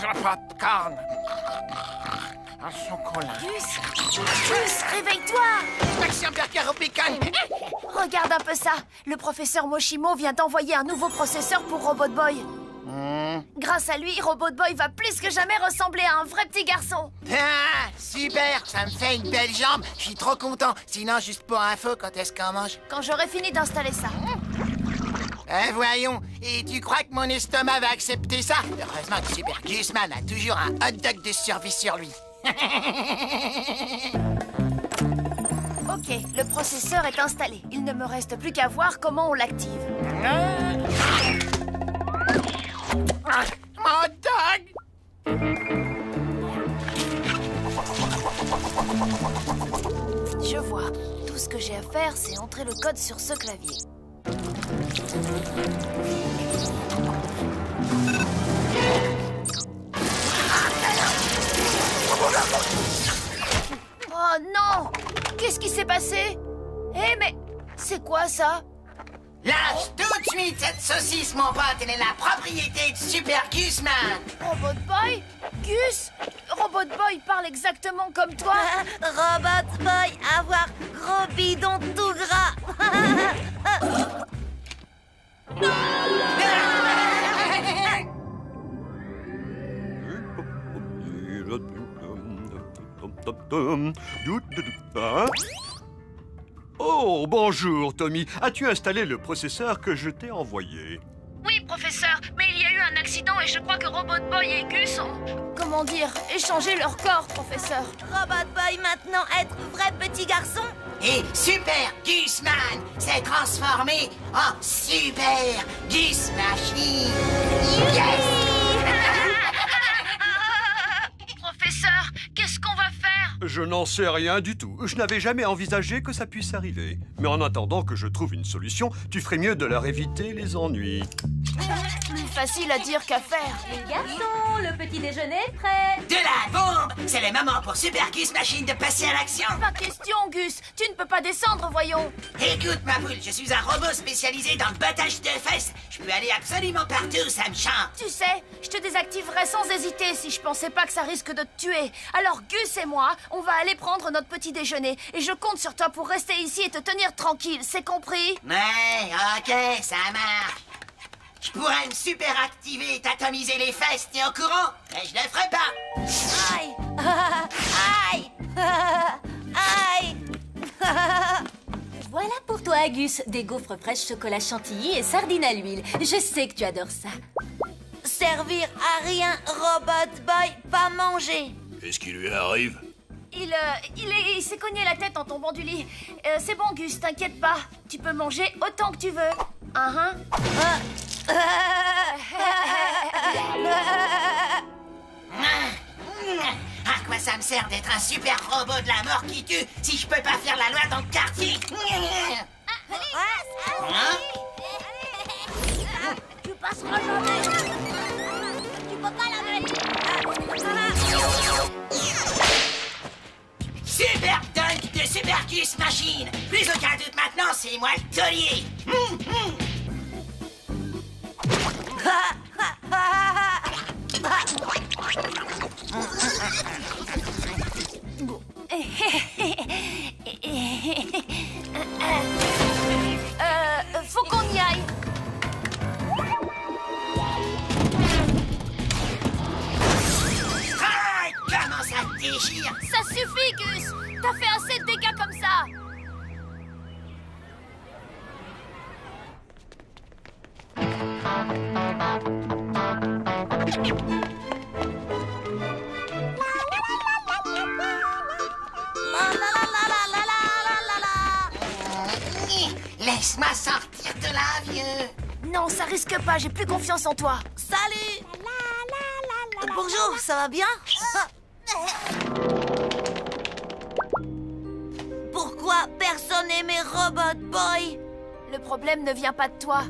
Popcorn. Un chocolat. Gus, réveille-toi! Action burger au bacon. Regarde un peu ça. Le professeur Moshimo vient d'envoyer un nouveau processeur pour Robot Boy. Grâce à lui, Robot Boy va plus que jamais ressembler à un vrai petit garçon. Ah, super, ça me fait une belle jambe. Je suis trop content. Sinon, juste pour info, quand est-ce qu'on mange? Quand j'aurai fini d'installer ça. Voyons, et tu crois que mon estomac va accepter ça? Heureusement que Super Gusman a toujours un hot dog de survie sur lui. Ok, le processeur est installé. Il ne me reste plus qu'à voir comment on l'active. Mon dog! Je vois. Tout ce que j'ai à faire, c'est entrer le code sur ce clavier. Oh non! Qu'est-ce qui s'est passé? Eh mais c'est quoi ça? Lâche tout de suite cette saucisse, mon pote. Elle est la propriété de Super Gusman. Robot Boy? Gus? Robot Boy parle exactement comme toi. Robot Boy, avoir gros bidon tout gras. Oh, bonjour, Tommy. As-tu installé le processeur que je t'ai envoyé? Oui, professeur, mais il y a eu un accident et je crois que Robot Boy et Gus ont... Comment dire? Échangé leur corps, professeur. Robot Boy maintenant être vrai petit garçon. Et Super Gusman s'est transformé en Super Gus Machine. Yes! Professeur, qu'est-ce qu'on va faire? Je n'en sais rien du tout. Je n'avais jamais envisagé que ça puisse arriver. Mais en attendant que je trouve une solution, tu ferais mieux de leur éviter les ennuis. Plus facile à dire qu'à faire. Les garçons, le petit déjeuner est prêt. De la bombe! C'est le moment pour Super Gus Machine de passer à l'action. Pas question, Gus. Tu ne peux pas descendre, voyons. Écoute, ma poule, je suis un robot spécialisé dans le battage de fesses. Je peux aller absolument partout, ça me chante. Tu sais, je te désactiverais sans hésiter si je pensais pas que ça risque de te tuer. Alors Gus et moi, on va aller prendre notre petit déjeuner. Et je compte sur toi pour rester ici et te tenir tranquille, c'est compris? Ouais, ok, ça marche. Je pourrais me super activer et t'atomiser les fesses, t'es au courant? Mais je le ferai pas. Aïe. Aïe. Aïe. Voilà pour toi, Gus, des gaufres fraîches chocolat chantilly et sardines à l'huile. Je sais que tu adores ça. Servir à rien, Robot Boy, pas manger. Qu'est-ce qui lui arrive? Il s'est cogné la tête en tombant du lit. C'est bon, Gus, t'inquiète pas. Tu peux manger autant que tu veux. À quoi ça me sert d'être un super robot de la mort qui tue si je peux pas faire la loi dans le quartier? Tu passeras jamais. Tu peux pas la mettre. Super dunk de Super Gus Machine. Plus aucun doute maintenant, c'est moi le taulier. Faut qu'on y aille. Ah, comment ça te déchire? Ça suffit, Gus. T'as fait assez de dégâts comme ça. Laisse-moi sortir de là, vieux. Non, ça risque pas. J'ai plus confiance en toi. Salut. Bonjour, ça va bien? Pourquoi personne n'aimait Robot Boy? Le problème ne vient pas de toi.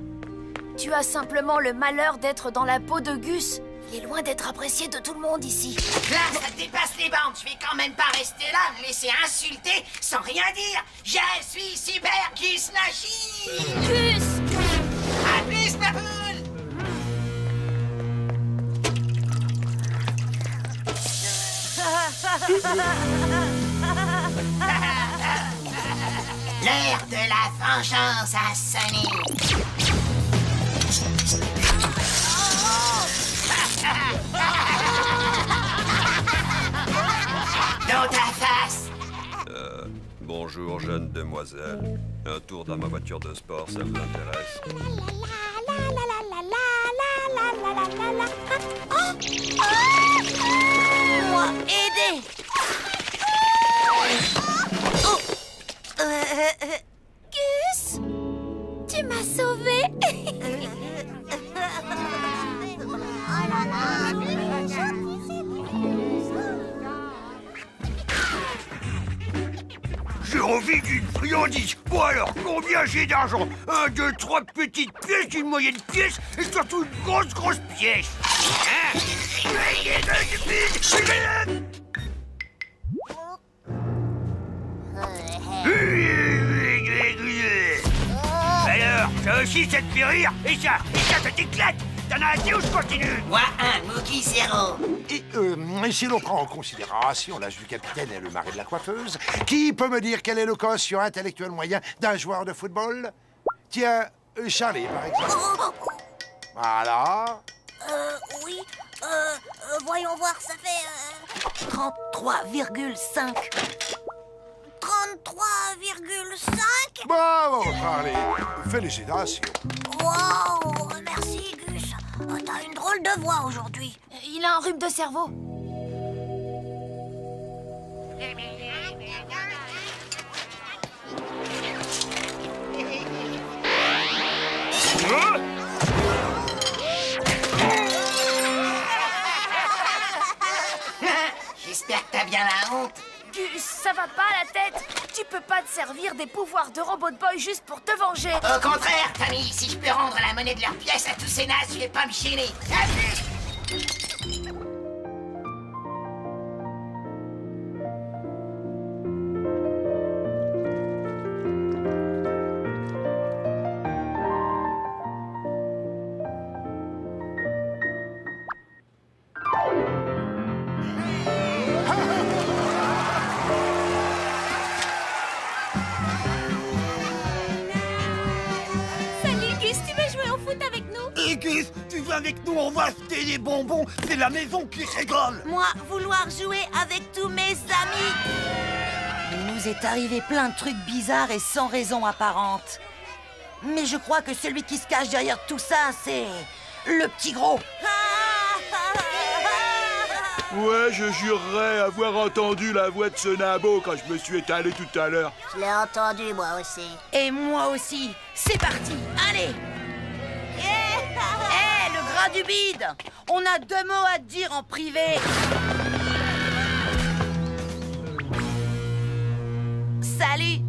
Tu as simplement le malheur d'être dans la peau de Gus. Il est loin d'être apprécié de tout le monde ici. Là, ça dépasse les bandes. Je vais quand même pas rester là, me laisser insulter sans rien dire. Je suis Super Gus Machine. Gus! À plus, ma poule. L'heure de la vengeance a sonné. Dans ta face. Bonjour, jeune demoiselle. Un tour dans ma voiture de sport, ça vous intéresse? Moi, aidez! Gus, tu m'as sauvée. J'ai envie d'une friandise. Bon alors, combien j'ai d'argent? 1, 2, 3 petites pièces, une moyenne pièce et surtout une grosse pièce. Hein? Alors, ça aussi, ça te fait rire? Et ça t'éclate? T'en as assez ou je continue? Moi, 1, Mookie 0. Et si l'on prend en considération l'âge du capitaine et le mari de la coiffeuse, qui peut me dire quel est le quotient intellectuel moyen d'un joueur de football? Tiens, Charlie, par exemple. Voilà. Oui, voyons voir, ça fait 33,5. 33,5? Bravo, Charlie. Félicitations. Wow, merci Gus. T'as une drôle de voix aujourd'hui. Il a un rhume de cerveau. J'espère que t'as bien la honte. Gus, ça va pas la tête. Tu peux pas te servir des pouvoirs de Robot Boy juste pour te venger. Au contraire, Tommy, si je peux rendre la monnaie de leurs pièces à tous ces nazes, je vais pas me gêner. À plus. Salut Gus, tu veux jouer au foot avec nous? Et Gus, tu viens avec nous, on va acheter des bonbons, c'est la maison qui rigole. Moi, vouloir jouer avec tous mes amis. Il nous est arrivé plein de trucs bizarres et sans raison apparente. Mais je crois que celui qui se cache derrière tout ça, c'est le petit gros. Ouais, je jurerais avoir entendu la voix de ce nabo quand je me suis étalé tout à l'heure. Je l'ai entendu, moi aussi. Et moi aussi. C'est parti, allez. Hé, le gras du bide. On a 2 mots à te dire en privé. Salut.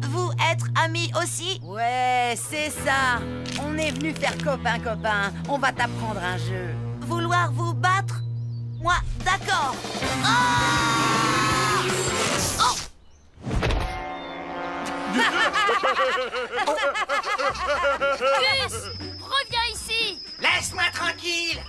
Vous être amis aussi? Ouais, c'est ça. On est venu faire copain-copain. On va t'apprendre un jeu. Vouloir vous battre? Moi, d'accord. Gus, reviens ici. Laisse-moi tranquille.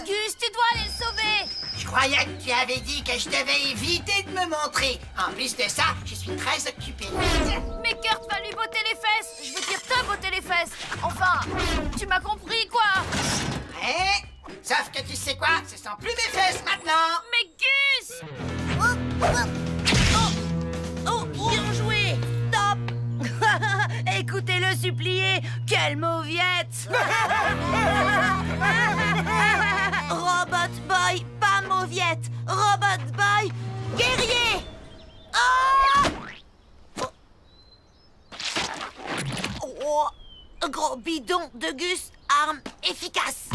Gus, tu dois aller le sauver. Je croyais que tu avais dit que je devais éviter de me montrer. En plus de ça, je suis très occupé. Mais Kurt va lui botter les fesses. Je veux dire te botter les fesses. Enfin, tu m'as compris quoi? Ouais. Sauf que tu sais quoi? Ce sont plus mes fesses maintenant. Mais Gus! Oh, bien joué. Stop. Écoutez-le supplier. Quelle mauviette. Robot Boy, pas mauviette. Robot Boy, guerrier. Oh, gros bidon de Gus, arme efficace.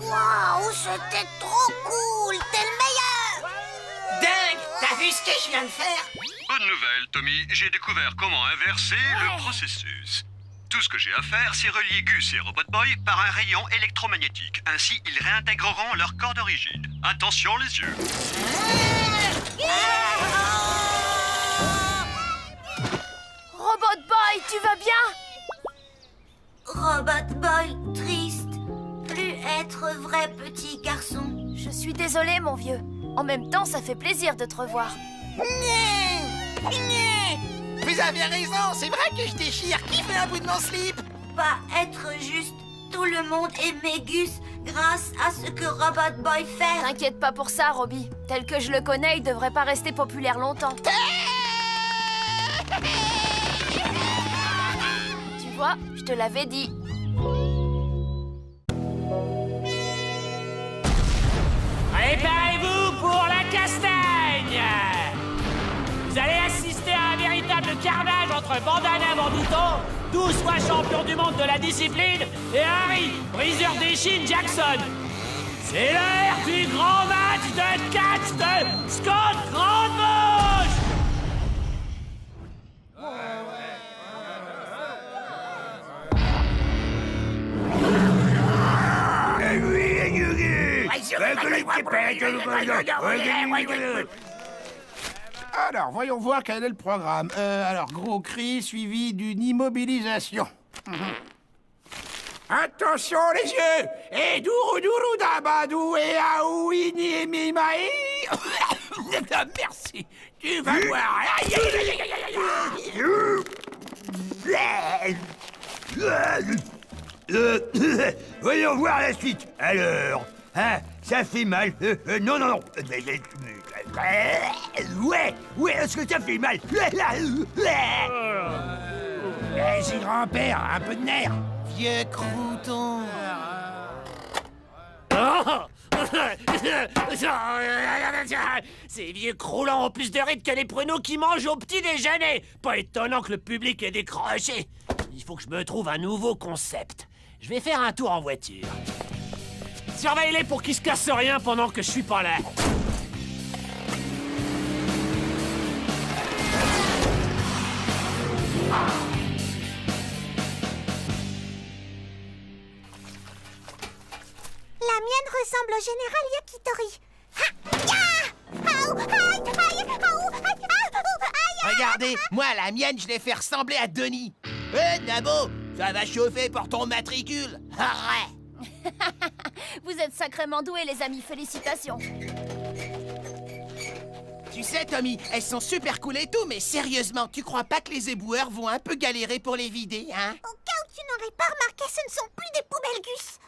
Waouh, ce T'es trop cool, t'es le meilleur. Dingue! T'as vu ce que je viens de faire? Bonne nouvelle, Tommy. J'ai découvert comment inverser le processus. Tout ce que j'ai à faire, c'est relier Gus et Robot Boy par un rayon électromagnétique. Ainsi, ils réintégreront leur corps d'origine. Attention les yeux. Robot Boy, tu vas bien? Robot Boy, triste. Plus être vrai petit garçon. Je suis désolée, mon vieux. En même temps, ça fait plaisir de te revoir. Vous avez raison, c'est vrai que je déchire. Qui fait un bout de mon slip? Pas être juste. Tout le monde aimait Gus grâce à ce que Robot Boy fait. T'inquiète pas pour ça, Robbie. Tel que je le connais, il devrait pas rester populaire longtemps. Tu vois, je te l'avais dit. Préparez-vous pour la castagne! Vous allez assister à un véritable carnage entre Bandana Bandito, 12 fois champion du monde de la discipline, et Harry, briseur d'échine Jackson. C'est l'heure du grand match de catch de Scott Grandmoche! Alors, voyons voir quel est le programme. Alors, gros cri suivi d'une immobilisation. Attention les yeux! Et dourou dourou dabadou et aouini et mimaï. Merci. Tu vas voir. Aïe, aïe, aïe, aïe, aïe, aïe. Voyons voir la suite. Alors, hein, ça fait mal. Non, non, non. Ouais, est-ce que ça fait mal? C'est grand-père, un peu de nerf. Vieux crouton. Ces vieux croulants ont plus de rides que les pruneaux qui mangent au petit déjeuner. Pas étonnant que le public ait décroché. Il faut que je me trouve un nouveau concept. Je vais faire un tour en voiture. Surveille-les pour qu'ils se cassent rien pendant que je suis pas là. La mienne ressemble au général Yakitori. Regardez, moi, la mienne, je l'ai fait ressembler à Denis. Hé, Nabo, ça va chauffer pour ton matricule. Arrête. Vous êtes sacrément doués, les amis. Félicitations. Tu sais, Tommy, elles sont super cool et tout, mais sérieusement, tu crois pas que les éboueurs vont un peu galérer pour les vider, hein? Au cas où tu n'aurais pas remarqué, ce ne sont plus des poubelles Gus.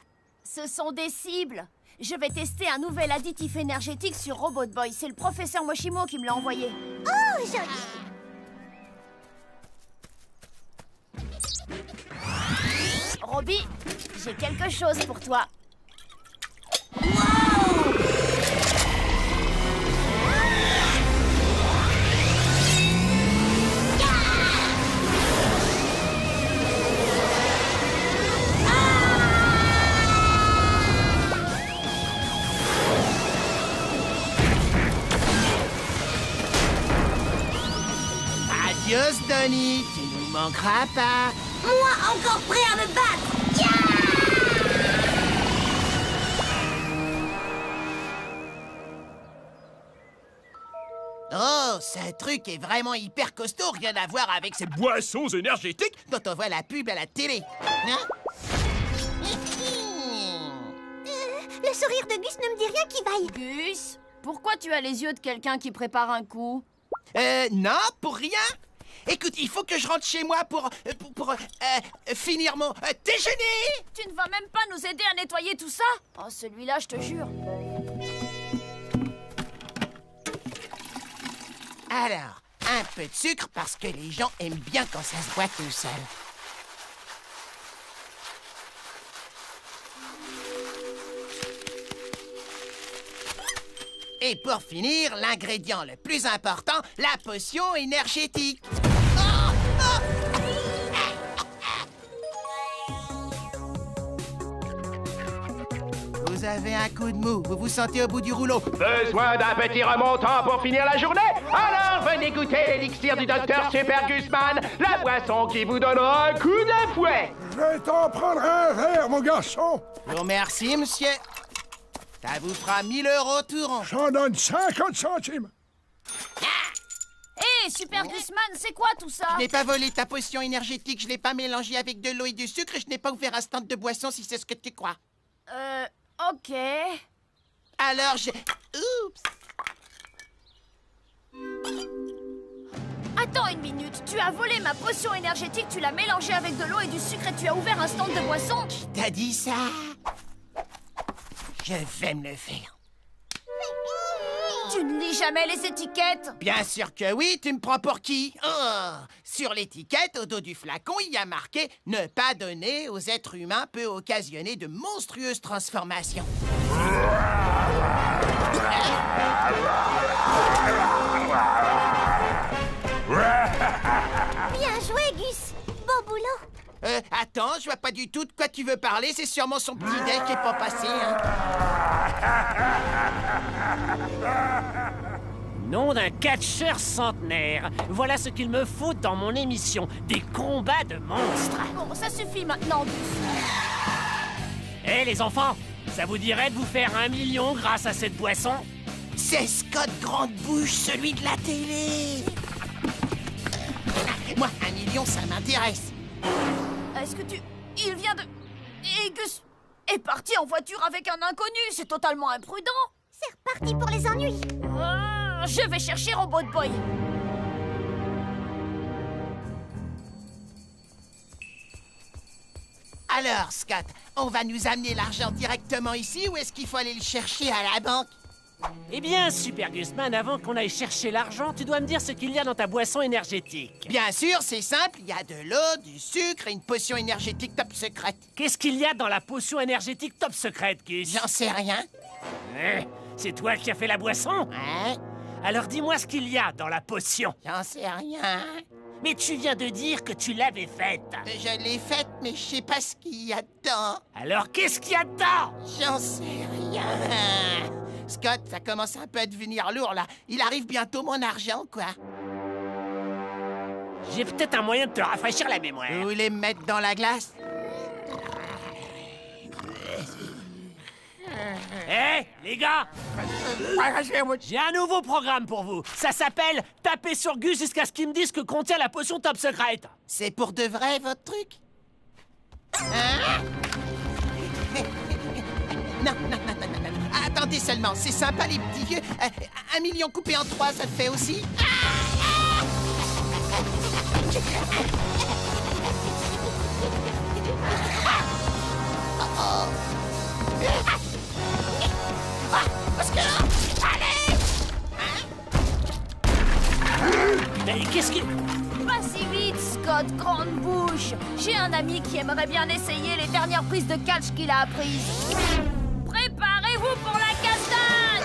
Ce sont des cibles. Je vais tester un nouvel additif énergétique sur Robot Boy. C'est le professeur Moshimo qui me l'a envoyé. Oh, joli. Robbie, j'ai quelque chose pour toi. Adios, Denis, tu nous manqueras pas. Moi, encore prêt à me battre. Oh, ce truc est vraiment hyper costaud, rien à voir avec ces boissons énergétiques dont on voit la pub à la télé. Hein? Le sourire de Gus ne me dit rien qui vaille. Gus, pourquoi tu as les yeux de quelqu'un qui prépare un coup? Non, pour rien. Écoute, il faut que je rentre chez moi pour finir mon déjeuner. Tu ne vas même pas nous aider à nettoyer tout ça? Oh, celui-là, je te jure. Alors, un peu de sucre parce que les gens aiment bien quand ça se boit tout seul. Et pour finir, l'ingrédient le plus important, la potion énergétique. Vous Vous avez un coup de mou, vous vous sentez au bout du rouleau. Besoin d'un petit remontant pour finir la journée? Alors venez goûter l'élixir du docteur Super Gusman, la boisson qui vous donnera un coup de fouet. Je vais t'en prendre un verre, mon garçon. Je vous remercie, monsieur. Ça vous fera 1000 € tout rond. J'en donne 50 centimes. Hé, Super Gusman, c'est quoi tout ça? Je n'ai pas volé ta potion énergétique, je l'ai pas mélangée avec de l'eau et du sucre et je n'ai pas ouvert un stand de boisson si c'est ce que tu crois. Ok. Alors je... Oups! Attends une minute, tu as volé ma potion énergétique, tu l'as mélangée avec de l'eau et du sucre et tu as ouvert un stand de boisson? T'as dit ça? Je vais me le faire. Tu ne lis jamais les étiquettes? Bien sûr que oui, tu me prends pour qui? Oh, sur l'étiquette, au dos du flacon, il y a marqué « Ne pas donner aux êtres humains peut occasionner de monstrueuses transformations ». Bien joué, Gus. Beau boulot. Attends, je vois pas du tout de quoi tu veux parler, c'est sûrement son petit dé qui est pas passé, hein. Nom d'un catcheur centenaire. Voilà ce qu'il me faut dans mon émission. Des combats de monstres. Bon, ça suffit maintenant, Gus. Hé, les enfants, ça vous dirait de vous faire 1 million grâce à cette boisson? C'est Scott Grande-Bouche, celui de la télé. Moi, 1 million, ça m'intéresse. Est-ce que tu... Il vient de... Et Gus est parti en voiture avec un inconnu. C'est totalement imprudent. C'est reparti pour les ennuis. Je vais chercher Robot Boy. Alors, Scott, on va nous amener l'argent directement ici ou est-ce qu'il faut aller le chercher à la banque? Eh bien, Super Gusman, avant qu'on aille chercher l'argent, tu dois me dire ce qu'il y a dans ta boisson énergétique. Bien sûr, c'est simple, il y a de l'eau, du sucre et une potion énergétique top secrète. Qu'est-ce qu'il y a dans la potion énergétique top secrète, Gus? J'en sais rien. C'est toi qui as fait la boisson? Hein? Alors dis-moi ce qu'il y a dans la potion. J'en sais rien. Mais tu viens de dire que tu l'avais faite. Je l'ai faite, mais je sais pas ce qu'il y a dedans. Alors qu'est-ce qu'il y a dedans? J'en sais rien. Scott, ça commence un peu à devenir lourd, là. Il arrive bientôt mon argent, quoi. J'ai peut-être un moyen de te rafraîchir la mémoire. Vous voulez me mettre dans la glace? Hé, les gars! J'ai un nouveau programme pour vous. Ça s'appelle « Taper sur Gus jusqu'à ce qu'il me dise que contient la potion top secrète ». C'est pour de vrai, votre truc? Hein? Non. Attendez seulement, c'est sympa, les petits vieux. 1 million coupé en 3, ça te fait aussi? Parce que là, allez! Mais qu'est-ce qui... Pas si vite, Scott Grande-Bouche. J'ai un ami qui aimerait bien essayer les dernières prises de catch qu'il a apprises. Préparez-vous pour la cascade!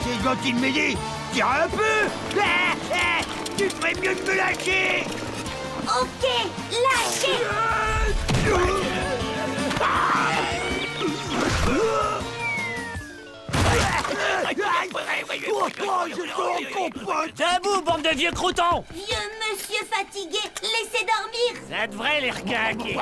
C'est gentil de m'aider. Tire un peu. Tu ferais mieux de me lâcher. Ok, lâchez. Debout, bande de vieux croutons! Vieux monsieur fatigué, laissez dormir. Ça devrait les requinquer.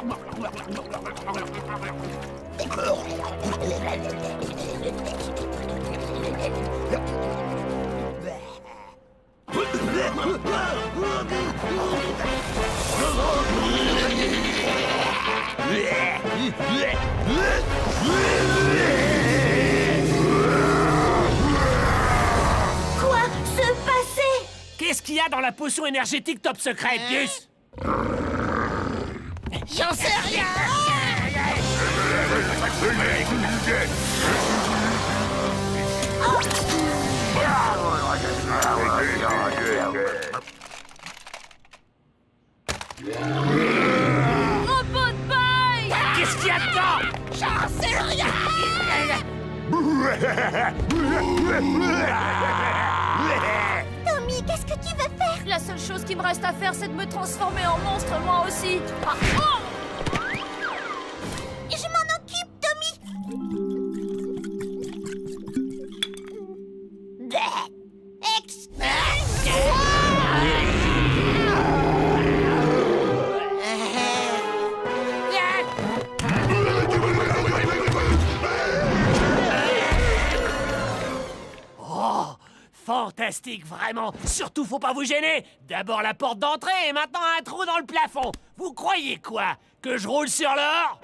Quoi se passait? Qu'est-ce qu'il y a dans la potion énergétique top secrète, Gus? J'en sais rien! Robot Boy! Qu'est-ce qu'il y a dedans? J'en sais rien! Tommy, qu'est-ce que tu veux faire? La seule chose qui me reste à faire, c'est de me transformer en monstre, moi aussi. Ah, oh! Je m'en occupe, Tommy. Oh, fantastique, vraiment. Surtout, faut pas vous gêner. D'abord la porte d'entrée et maintenant un trou dans le plafond. Vous croyez quoi? Que je roule sur l'or?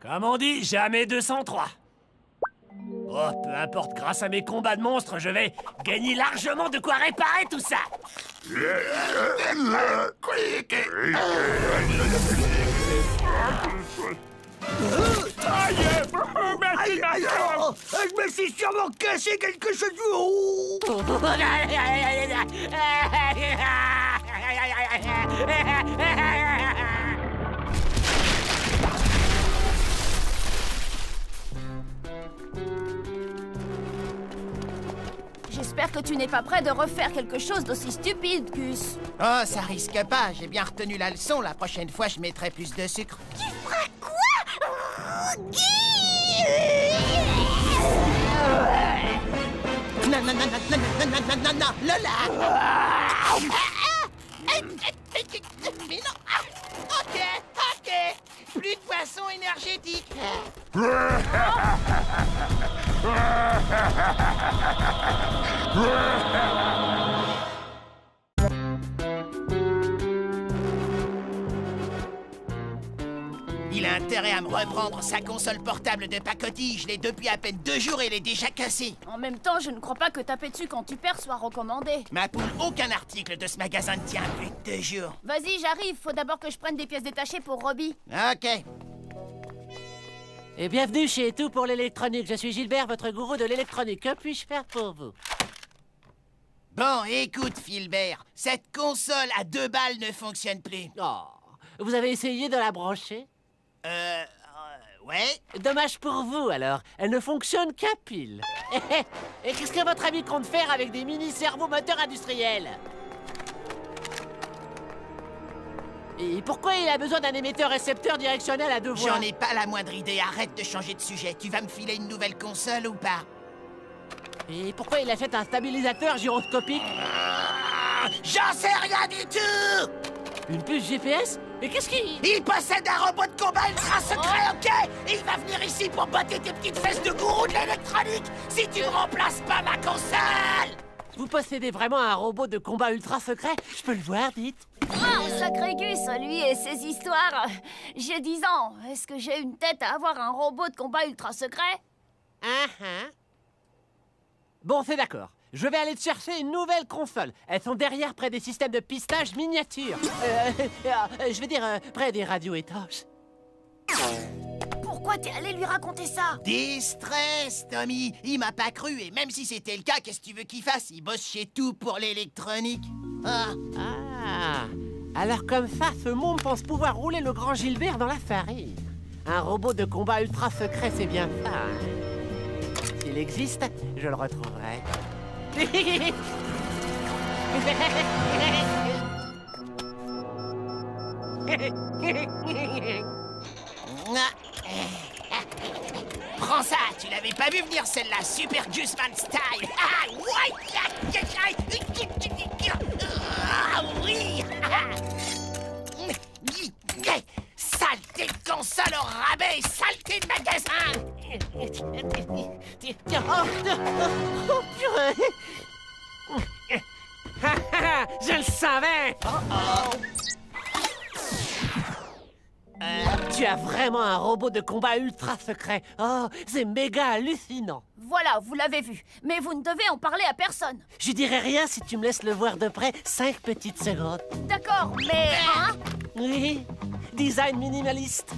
Comme on dit, jamais 203. Oh, peu importe, grâce à mes combats de monstres, je vais gagner largement de quoi réparer tout ça. Je me suis sûrement cassé quelque chose du haut. J'espère que tu n'es pas prêt de refaire quelque chose d'aussi stupide, Gus. Oh, ça risque pas. J'ai bien retenu la leçon. La prochaine fois, je mettrai plus de sucre. Tu feras quoi? Non, non, non, non, non, non, non, non, non, non, Lola! Mais non! Ok, ok! Plus de boissons énergétiques! Il a intérêt à me reprendre sa console portable de pacotille. Je l'ai depuis à peine 2 jours et elle est déjà cassée. En même temps, je ne crois pas que taper dessus quand tu perds soit recommandé. Ma poule, aucun article de ce magasin ne tient plus de 2 jours. Vas-y, j'arrive. Faut d'abord que je prenne des pièces détachées pour Robbie. Ok. Et bienvenue chez Tout pour l'électronique. Je suis Gilbert, votre gourou de l'électronique. Que puis-je faire pour vous? Bon, écoute, Filbert. Cette console à 2 balles ne fonctionne plus. Oh, vous avez essayé de la brancher? Ouais. Dommage pour vous, alors. Elle ne fonctionne qu'à pile. Et qu'est-ce que votre ami compte faire avec des mini-cerveaux moteurs industriels? Et pourquoi il a besoin d'un émetteur-récepteur directionnel à 2 voies? J'en ai pas la moindre idée. Arrête de changer de sujet. Tu vas me filer une nouvelle console ou pas? Et pourquoi il achète un stabilisateur gyroscopique? J'en sais rien du tout! Une puce GPS? Mais qu'est-ce qu'il... Il possède un robot de combat ultra secret, ok? Et il va venir ici pour botter tes petites fesses de gourou de l'électronique si tu ne remplaces pas ma console! Vous possédez vraiment un robot de combat ultra secret? Je peux le voir, dites? Oh, sacré Gus, lui et ses histoires. J'ai 10 ans. Est-ce que j'ai une tête à avoir un robot de combat ultra secret? Bon, c'est d'accord. Je vais aller te chercher une nouvelle console. Elles sont derrière, près des systèmes de pistage miniatures. Je veux dire, près des radios étanches. Pourquoi t'es allé lui raconter ça? Déstress, Tommy. Il m'a pas cru et même si c'était le cas, qu'est-ce que tu veux qu'il fasse? Il bosse chez Tout pour l'électronique. Ah, alors comme ça, ce monde pense pouvoir rouler le grand Gilbert dans la farine. Un robot de combat ultra secret, c'est bien ça. Hein? S'il existe, je le retrouverai. Prends ça, tu l'avais pas vu venir celle-là, Super Gusman style. Ah oui. Saleté de console au rabais, saleté de magasin. Oh, purée. Je le savais. Tu as vraiment un robot de combat ultra secret. Oh, c'est méga hallucinant. Voilà, vous l'avez vu. Mais vous ne devez en parler à personne. Je dirai rien si tu me laisses le voir de près 5 petites secondes. D'accord, mais... Hein? Oui, design minimaliste.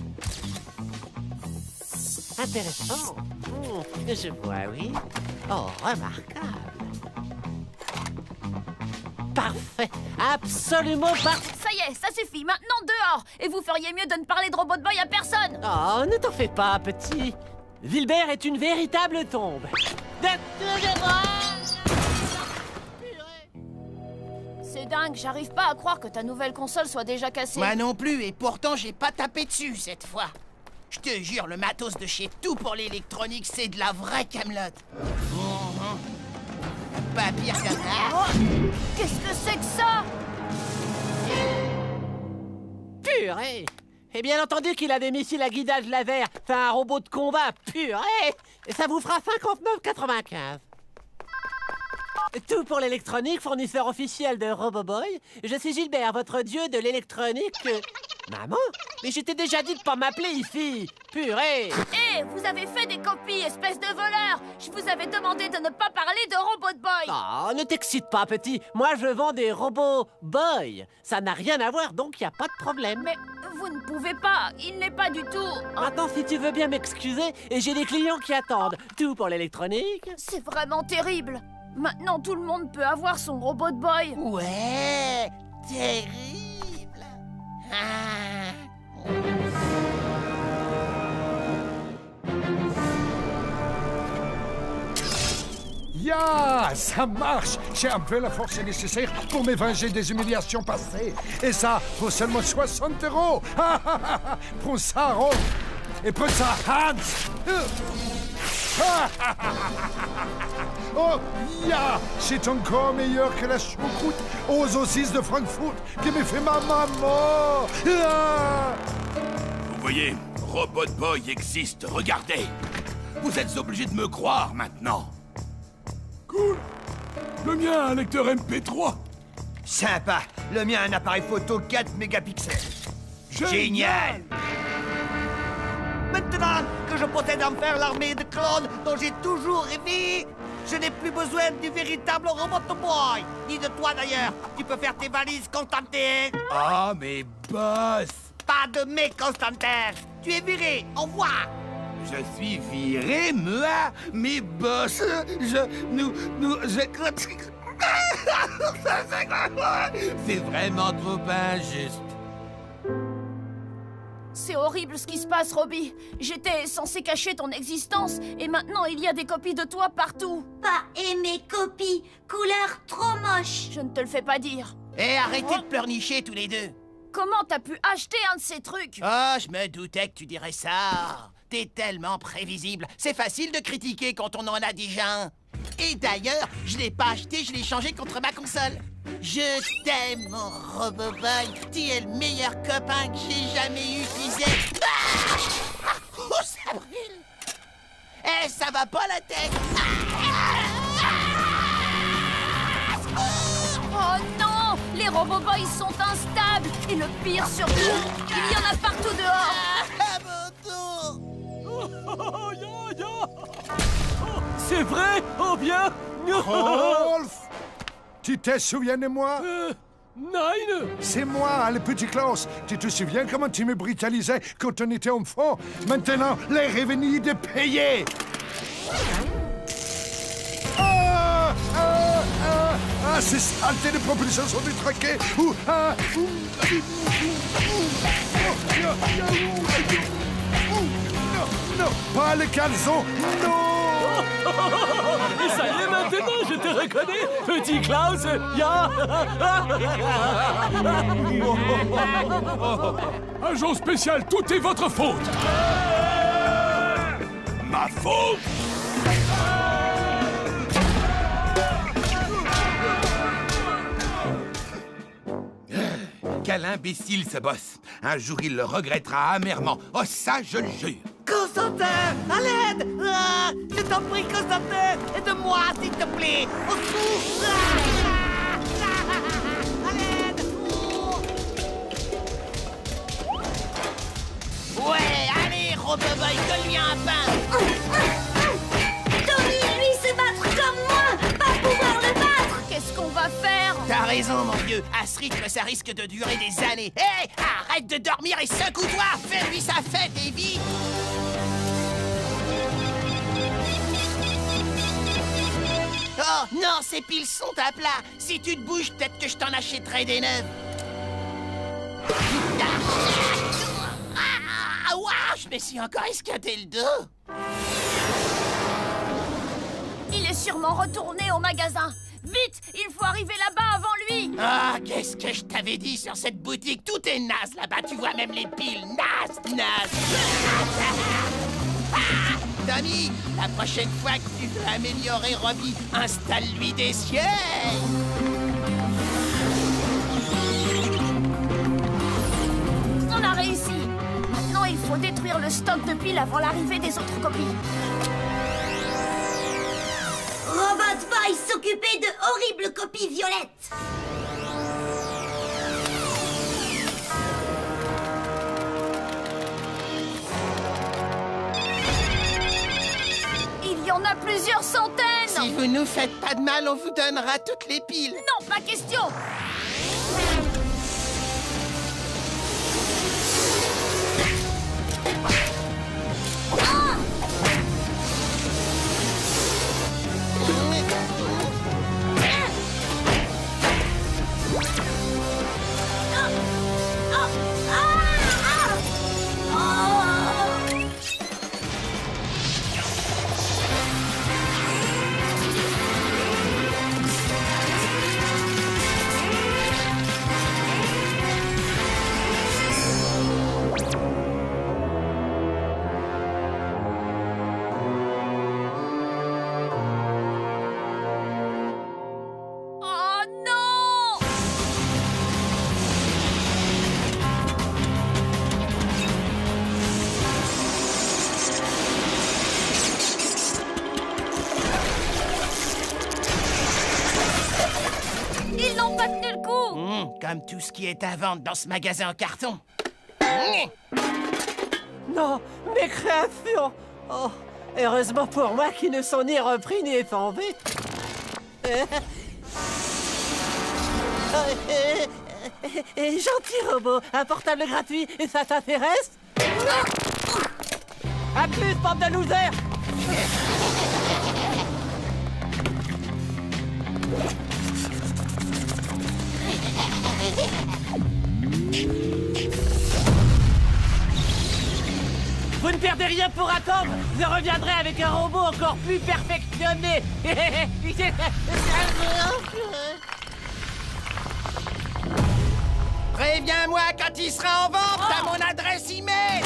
Intéressant. Je vois, oui. Oh, remarquable. parfait. Absolument parfait. Ça y est, ça suffit. Maintenant, dehors. Et vous feriez mieux de ne parler de Robot Boy à personne. Oh, ne t'en fais pas, petit. Wilbert est une véritable tombe. C'est dingue, j'arrive pas à croire que ta nouvelle console soit déjà cassée. Moi non plus, et pourtant j'ai pas tapé dessus cette fois. Je te jure, le matos de chez Tout pour l'électronique, c'est de la vraie camelote. Pas pire que ça. Oh, qu'est-ce que c'est que ça? Purée. Et bien entendu qu'il a des missiles à guidage laser. C'est un robot de combat, purée. Et ça vous fera 59,95. Tout pour l'électronique, fournisseur officiel de RoboBoy. Je suis Gilbert, votre dieu de l'électronique. Maman, mais je t'ai déjà dit de pas m'appeler ici. Purée. Hé, vous avez fait des copies, espèce de voleur. Je vous avais demandé de ne pas parler de Robot Boy. Oh, ne t'excite pas, petit. Moi, je vends des robots boy. Ça n'a rien à voir, donc il n'y a pas de problème. Mais vous ne pouvez pas, il n'est pas du tout... Maintenant, si tu veux bien m'excuser, et j'ai des clients qui attendent. Tout pour l'électronique. C'est vraiment terrible. Maintenant, tout le monde peut avoir son Robot Boy. Ouais, terrible. Ah. Ya, ça marche. J'ai un peu la force nécessaire pour me venger des humiliations passées. Et ça, pour seulement 60 €. Prends ça, Ron. Et prends ça, Hans. Oh, ya, c'est encore meilleur que la choucroute aux saucisses de Francfort que me fait ma maman. Vous voyez, Robot Boy existe, regardez. Vous êtes obligés de me croire maintenant. Cool. Le mien a un lecteur MP3. Sympa. Le mien a un appareil photo 4 mégapixels. Génial. Maintenant que je possède enfin l'armée de clones dont j'ai toujours rêvé, je n'ai plus besoin du véritable Robot Boy. Ni de toi d'ailleurs. Tu peux faire tes valises, Constantin. Ah, mais boss. Pas de mais, Constantin. Tu es viré. Au revoir. Je suis viré, moi. Mais boss, c'est vraiment trop injuste. C'est horrible ce qui se passe, Robbie. J'étais censé cacher ton existence, et maintenant il y a des copies de toi partout. Pas aimer copie, couleur trop moche. Je ne te le fais pas dire. Eh, arrêtez de pleurnicher tous les deux. Comment t'as pu acheter un de ces trucs? Oh, je me doutais que tu dirais ça. T'es tellement prévisible. C'est facile de critiquer quand on en a déjà un. Et d'ailleurs, je l'ai pas acheté, je l'ai changé contre ma console. Je t'aime, mon RoboBoy. Tu es le meilleur copain que j'ai jamais utilisé. Ah! Oh, ça brûle. Eh, ça va pas la tête. Oh non! Les RoboBoys sont instables. Et le pire surtout, il y en a partout dehors. C'est vrai? Oh bien. Rolf, tu te souviens de moi? Nein. C'est moi, le petit Klaus. Tu te souviens comment tu me brutalisais quand on était enfant? Maintenant, les revenus de payer. Ces saletés de propulsion sont détraquées. Non, pas le caleçon, non. Et ça y est, maintenant, je te reconnais, petit Klaus. Ya. Agent spécial, tout est votre faute. Ma faute? Quel imbécile ce boss. Un jour, il le regrettera amèrement. Oh, ça, je le jure. Constantin, à l'aide. Je t'en prie, Constantin, aide-moi, s'il te plaît. Au secours. À l'aide. Ouais, allez, RoboBoy, colle-lui un pain. Tommy, lui, se battre comme moi, pas pouvoir le battre. Qu'est-ce qu'on va faire? T'as raison, mon vieux. À ce rythme, ça risque de durer des années. Hé, arrête de dormir et secoue-toi. Fais-lui sa fête et vite. Oh, Oh non, ces piles sont à plat. Si tu te bouges, peut-être que je t'en achèterai des neuves. Ah, ouah, je me suis encore esquinté le dos. Il est sûrement retourné au magasin. Vite, il faut arriver là-bas avant lui. Ah, qu'est-ce que je t'avais dit sur cette boutique? Tout est naze là-bas, tu vois même les piles. Naze. Ah, Tommy, la prochaine fois que tu veux améliorer Robbie, installe-lui des sièges. On a réussi. Maintenant, il faut détruire le stock de piles avant l'arrivée des autres copies. Robot Boy s'occuper de horribles copies violettes. Il y en a plusieurs centaines. Si vous nous faites pas de mal, on vous donnera toutes les piles. Non, pas question. Comme tout ce qui est à vendre dans ce magasin en carton. Non, mes créations! Oh, heureusement pour moi qu'ils ne sont ni repris ni effondrés. Gentil robot, un portable gratuit, et ça t'intéresse? À plus, bande de losers! Vous ne perdez rien pour attendre. Je reviendrai avec un robot encore plus perfectionné. Préviens-moi quand il sera en vente. T'as mon adresse email.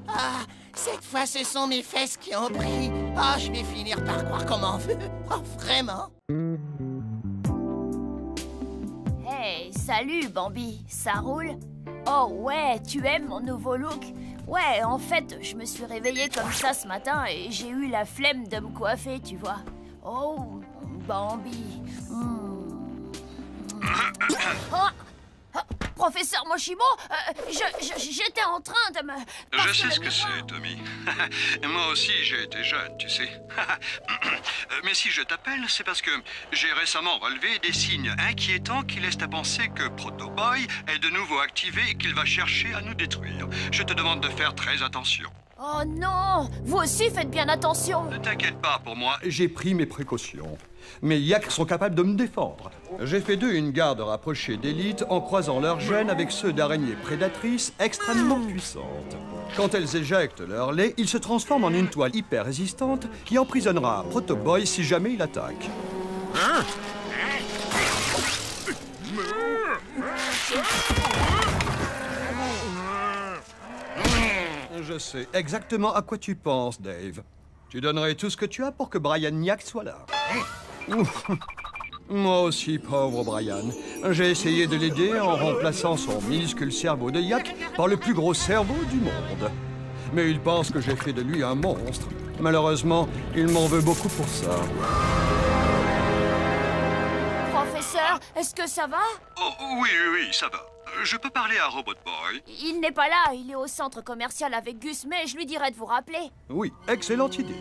Ah, cette fois, ce sont mes fesses qui ont pris. Ah, je vais finir par croire qu'on m'en veut. Oh, vraiment? Hey, salut Bambi, ça roule? Oh ouais, tu aimes mon nouveau look? Ouais, en fait, je me suis réveillée comme ça ce matin et j'ai eu la flemme de me coiffer, tu vois. Oh, Bambi. Oh, professeur Moshimo, j'étais en train de me... Je sais ce que c'est, Tommy. Moi aussi, j'ai été jeune, tu sais. Mais si je t'appelle, c'est parce que j'ai récemment relevé des signes inquiétants qui laissent à penser que Proto Boy est de nouveau activé et qu'il va chercher à nous détruire. Je te demande de faire très attention. Oh non! Vous aussi faites bien attention! Ne t'inquiète pas pour moi. J'ai pris mes précautions. Mes yaks sont capables de me défendre. J'ai fait d'eux une garde rapprochée d'élite en croisant leurs gènes avec ceux d'araignées prédatrices extrêmement puissantes. Quand elles éjectent leur lait, ils se transforment en une toile hyper résistante qui emprisonnera Proto Boy si jamais il attaque. Je sais exactement à quoi tu penses, Dave. Tu donnerais tout ce que tu as pour que Brian Yak soit là. Moi aussi, pauvre Brian. J'ai essayé de l'aider en remplaçant son minuscule cerveau de yak par le plus gros cerveau du monde. Mais il pense que j'ai fait de lui un monstre. Malheureusement, il m'en veut beaucoup pour ça. Professeur, est-ce que ça va? Oh, oui, ça va. Je peux parler à Robot Boy? Il n'est pas là, il est au centre commercial avec Gus, mais je lui dirai de vous rappeler. Oui, excellente idée.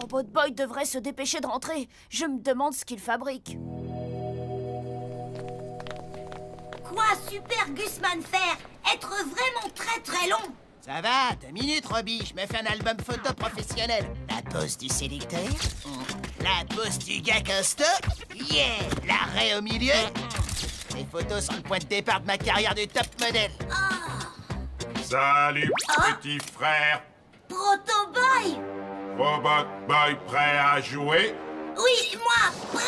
Robot Boy devrait se dépêcher de rentrer. Je me demande ce qu'il fabrique. Quoi Super Gusman faire? Être vraiment très très long? Ça va, 2 minutes, Robbie. Je me fais un album photo professionnel. La pose du sélecteur. La pose du gars costaud. Yeah! L'arrêt au milieu. Les photos sont le point de départ de ma carrière de top modèle. Salut, petit frère. Proto Boy! Robot Boy prêt à jouer? Oui, moi, prêt!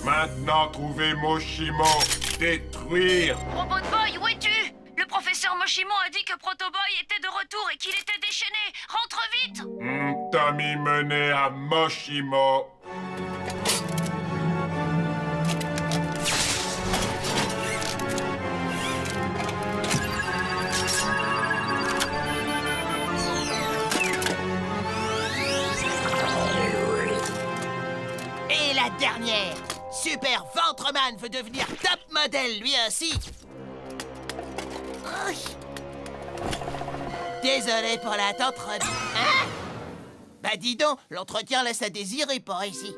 Maintenant, trouvez Moshimo. Détruire. Robot Boy, où es-tu? Le professeur Moshimo a dit que Proto Boy était de retour et qu'il était déchaîné. Rentre vite! Tommy mené à Moshimo. Et la dernière. Super Ventreman veut devenir top modèle lui aussi. Désolé pour l'attente, Robbie. Hein? Bah dis donc, l'entretien laisse à désirer par ici.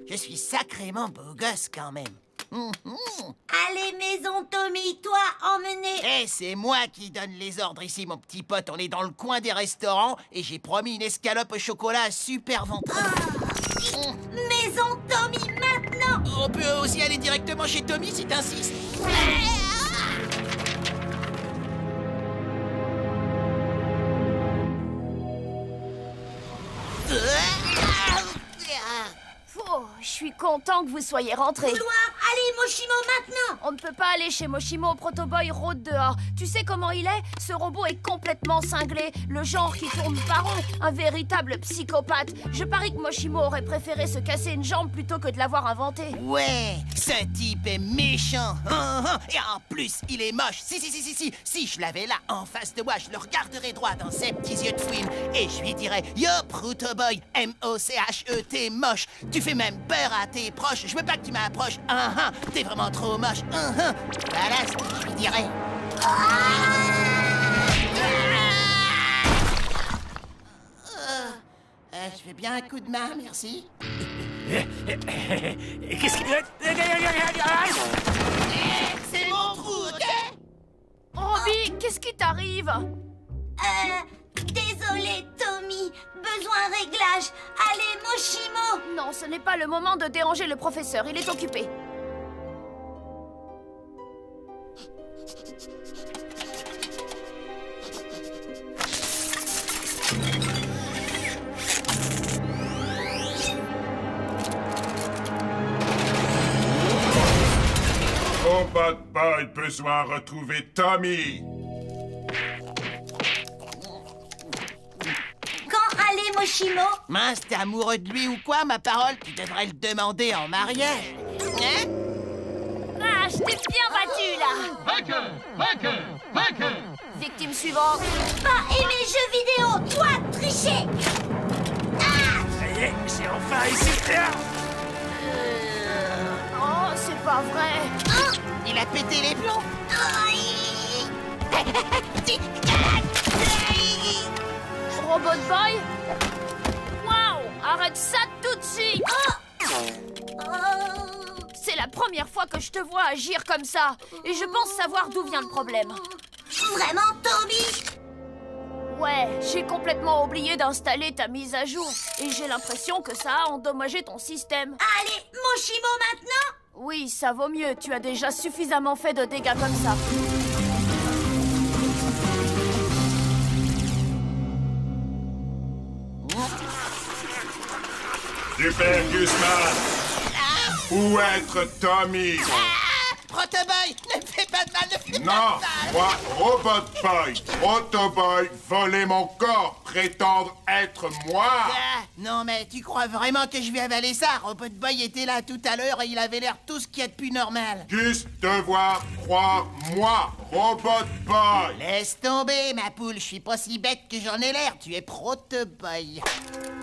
Je suis sacrément beau gosse quand même. Allez, maison Tommy, toi, emmenez. Eh, c'est moi qui donne les ordres ici, mon petit pote. On est dans le coin des restaurants et j'ai promis une escalope au chocolat à Super Ventreman. Maison Tommy, maintenant. On peut aussi aller directement chez Tommy si t'insistes. Oh, je suis content que vous soyez rentrés. Couloir, allez, Moshimo, maintenant. On ne peut pas aller chez Moshimo, Proto Boy rôde dehors. Tu sais comment il est? Ce robot est complètement cinglé, le genre qui tourne par rond, un véritable psychopathe. Je parie que Moshimo aurait préféré se casser une jambe plutôt que de l'avoir inventé. Ouais, ce type est méchant. Et en plus, il est moche. Si je l'avais là en face de moi, je le regarderais droit dans ses petits yeux de fouine et je lui dirais: Yo, Proto Boy, M-O-C-H-E-T, moche. Tu fais même peur à tes proches. Je veux pas que tu m'approches. T'es vraiment trop moche. Voilà ce que je lui dirais. Je fais bien un coup de main, merci. Qu'est-ce qu'il... C'est mon trou, ok? Robbie, qu'est-ce qui t'arrive? Désolé, Tommy. Besoin réglage. Allez, Moshimo. Non, ce n'est pas le moment de déranger le professeur. Il est occupé. Robot Boy besoin retrouver Tommy. Allez, Moshimo. Mince, t'es amoureux de lui ou quoi, ma parole? Tu devrais le demander en mariage. Hein? Ah, je t'ai bien battu, là. Vainqueur. Victime suivante. Pas aimer jeux vidéo, toi, tricher. Ça y est, c'est enfin ici. Oh, c'est pas vrai. Il a pété les plombs. Robot Boy? Waouh! Arrête ça tout de suite! C'est la première fois que je te vois agir comme ça. Et je pense savoir d'où vient le problème. Vraiment, Tommy? Ouais, j'ai complètement oublié d'installer ta mise à jour. Et j'ai l'impression que ça a endommagé ton système. Allez, Moshimo maintenant? Oui, ça vaut mieux. Tu as déjà suffisamment fait de dégâts comme ça. Super Gusman. Où être Tommy? Proto Protoboy, ne me fais pas de mal, ne me fais Non, pas de mal. moi, Robot Boy, Protoboy, voler mon corps, prétendre être moi. Ah, non, mais tu crois vraiment que je vais avaler ça? Robot Boy était là tout à l'heure et il avait l'air tout ce qu'il y a de plus normal. Gus, devoir croire moi, Robot Boy. Laisse tomber, ma poule, je suis pas si bête que j'en ai l'air, tu es Protoboy.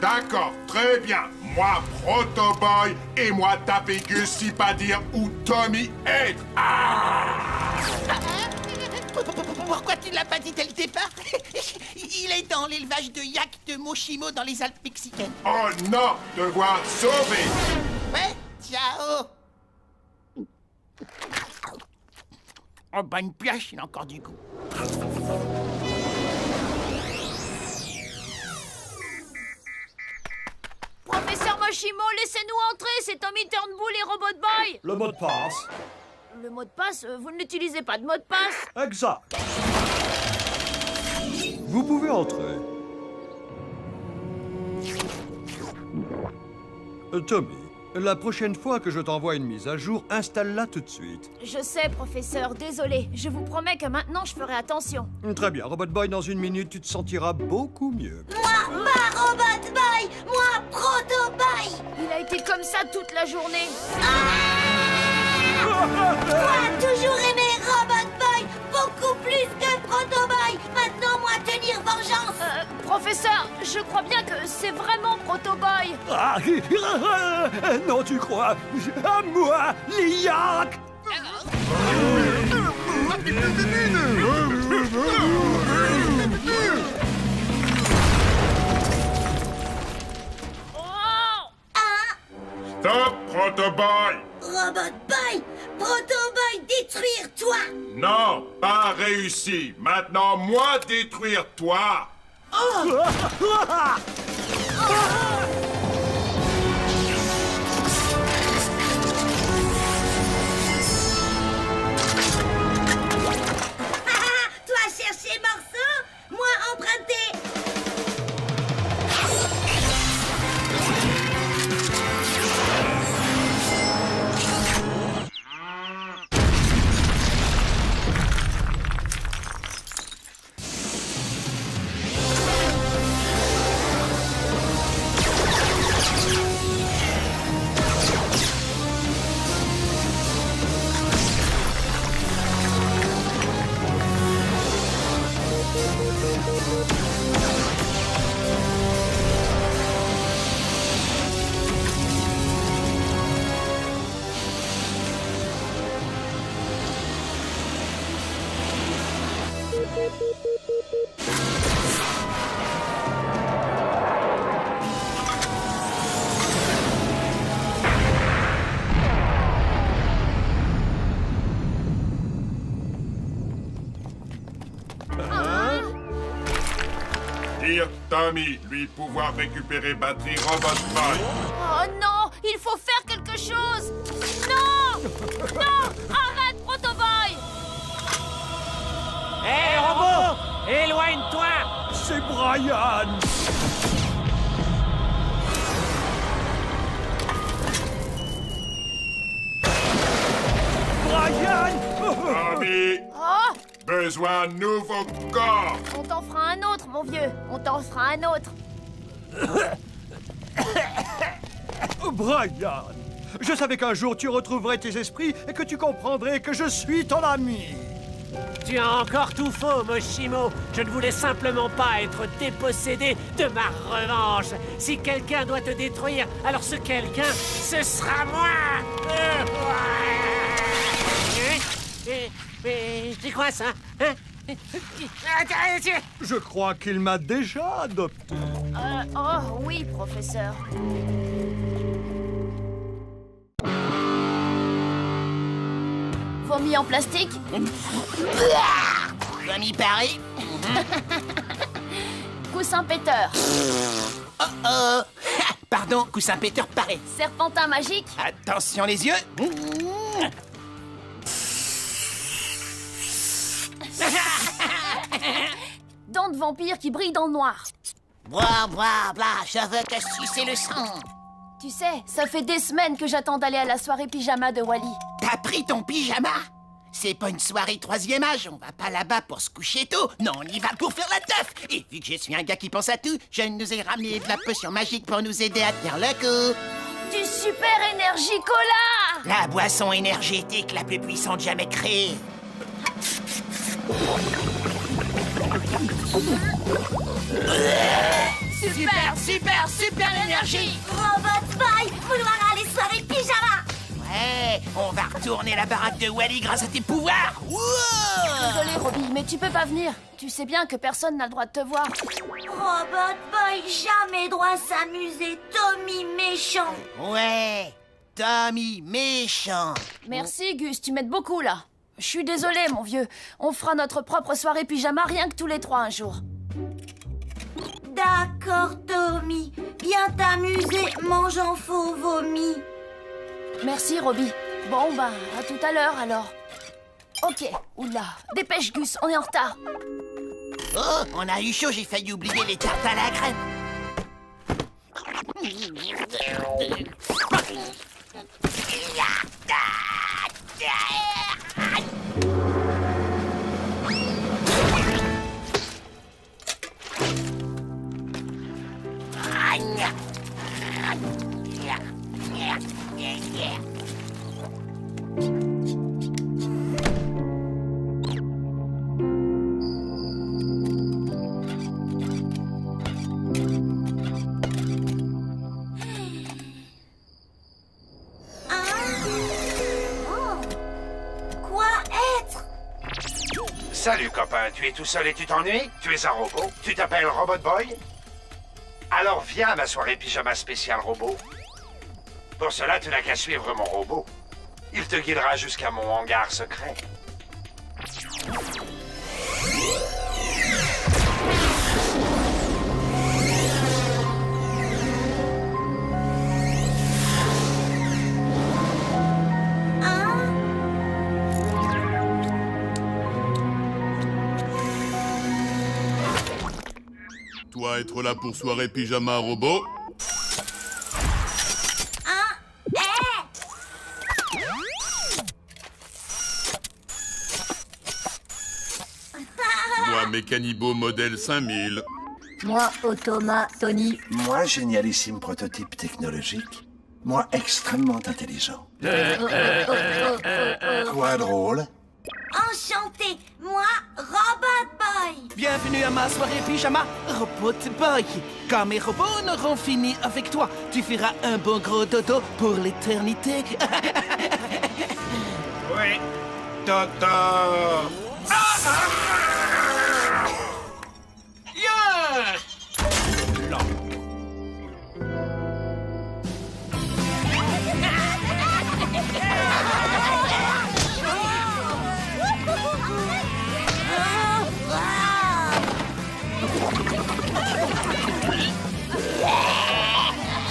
D'accord, très bien. Moi, Protoboy, et moi taper Gus si pas dire où Tommy est. Pourquoi tu ne l'as pas dit dès le départ? Il est dans l'élevage de yak de Moshimo dans les Alpes mexicaines. Oh non, devoir sauver. Ouais, ciao. Oh, bonne pioche, il a encore du goût. Professeur Moshimo, laissez-nous entrer, c'est Tommy Turnbull et Robot Boy. Le mot de passe. Le mot de passe, vous n'utilisez pas de mot de passe. Exact. Vous pouvez entrer. Tommy, la prochaine fois que je t'envoie une mise à jour, installe-la tout de suite. Je sais, professeur, désolé. Je vous promets que maintenant, je ferai attention. Très bien, Robot Boy, dans une minute, tu te sentiras beaucoup mieux. Moi, pas Robot Boy, moi, Proto Boy. Il a été comme ça toute la journée. Moi, toujours aimé Robot Boy, beaucoup plus que Proto Boy. Maintenant, moi, tenir vengeance. Professeur, je crois bien que c'est vraiment Proto Boy. Ah, non, tu crois? À moi, les yaks! Stop, Protoboy. Robot Boy, Proto Boy, détruire toi. Non, pas réussi. Maintenant, moi détruire toi. Toi chercher morceau, moi emprunter. Dire Tommy, lui pouvoir récupérer batterie Robot Boy. Oh non, il faut faire quelque chose. Non, non, arrête, Proto Boy. Hé, robot, éloigne-toi. C'est Brian! Brian! Tommy, Oh, besoin de nouveau corps. on t'en fera un autre, mon vieux. On t'en fera un autre. Brian! Je savais qu'un jour tu retrouverais tes esprits et que tu comprendrais que je suis ton ami. Tu as encore tout faux, Moshimo. Je ne voulais simplement pas être dépossédé de ma revanche. Si quelqu'un doit te détruire, alors ce quelqu'un, ce sera moi. Mais c'est quoi ça, hein? Je crois qu'il m'a déjà adopté. Oh, oui, professeur. Vomi en plastique? Vomi Paris. Coussin péteur? Oh. Pardon, coussin péteur Paris. Serpentin magique? Attention les yeux. Dents de vampire qui brillent dans le noir. Blah, blah, blah, je veux te sucer le sang. Tu sais, ça fait des semaines que j'attends d'aller à la soirée pyjama de Wally. T'as pris ton pyjama? C'est pas une soirée 3e âge, on va pas là-bas pour se coucher tôt. Non, on y va pour faire la teuf. Et vu que je suis un gars qui pense à tout, je nous ai ramené de la potion magique pour nous aider à tenir le coup. Du super énergie cola! La boisson énergétique la plus puissante jamais créée. Super énergie! Robot Boy, vouloir aller soirée pyjama! Ouais, on va retourner la baraque de Wally grâce à tes pouvoirs. Wow! Désolé, Robbie, mais tu peux pas venir. Tu sais bien que personne n'a le droit de te voir. Robot Boy, jamais droit à s'amuser. Tommy méchant. Ouais, Tommy méchant. Merci, Gus, tu m'aides beaucoup, là. Je suis désolée, mon vieux. On fera notre propre soirée pyjama rien que tous les 3 un jour. D'accord, Tommy. Bien t'amuser, mangeant faux vomi. Merci, Robbie. Bon, ben, à tout à l'heure, alors. Ok, oula. Dépêche, Gus, on est en retard. Oh, on a eu chaud, j'ai failli oublier les tartes à la crème. Salut copain, tu es tout seul et tu t'ennuies? Tu es un robot? Tu t'appelles Robot Boy? Alors viens à ma soirée pyjama spéciale robot. Pour cela, tu n'as qu'à suivre mon robot. Il te guidera jusqu'à mon hangar secret. Toi être là pour soirée pyjama robot? Moi Mécanibo modèle 5000. Moi, Automa, Tony. Moi, génialissime prototype technologique. Moi, extrêmement intelligent. Quoi drôle? Enchanté, moi, Robot Boy. Bienvenue à ma soirée pyjama, Robot Boy. Quand mes robots n'auront fini avec toi, tu feras un bon gros dodo pour l'éternité. Oui, dodo.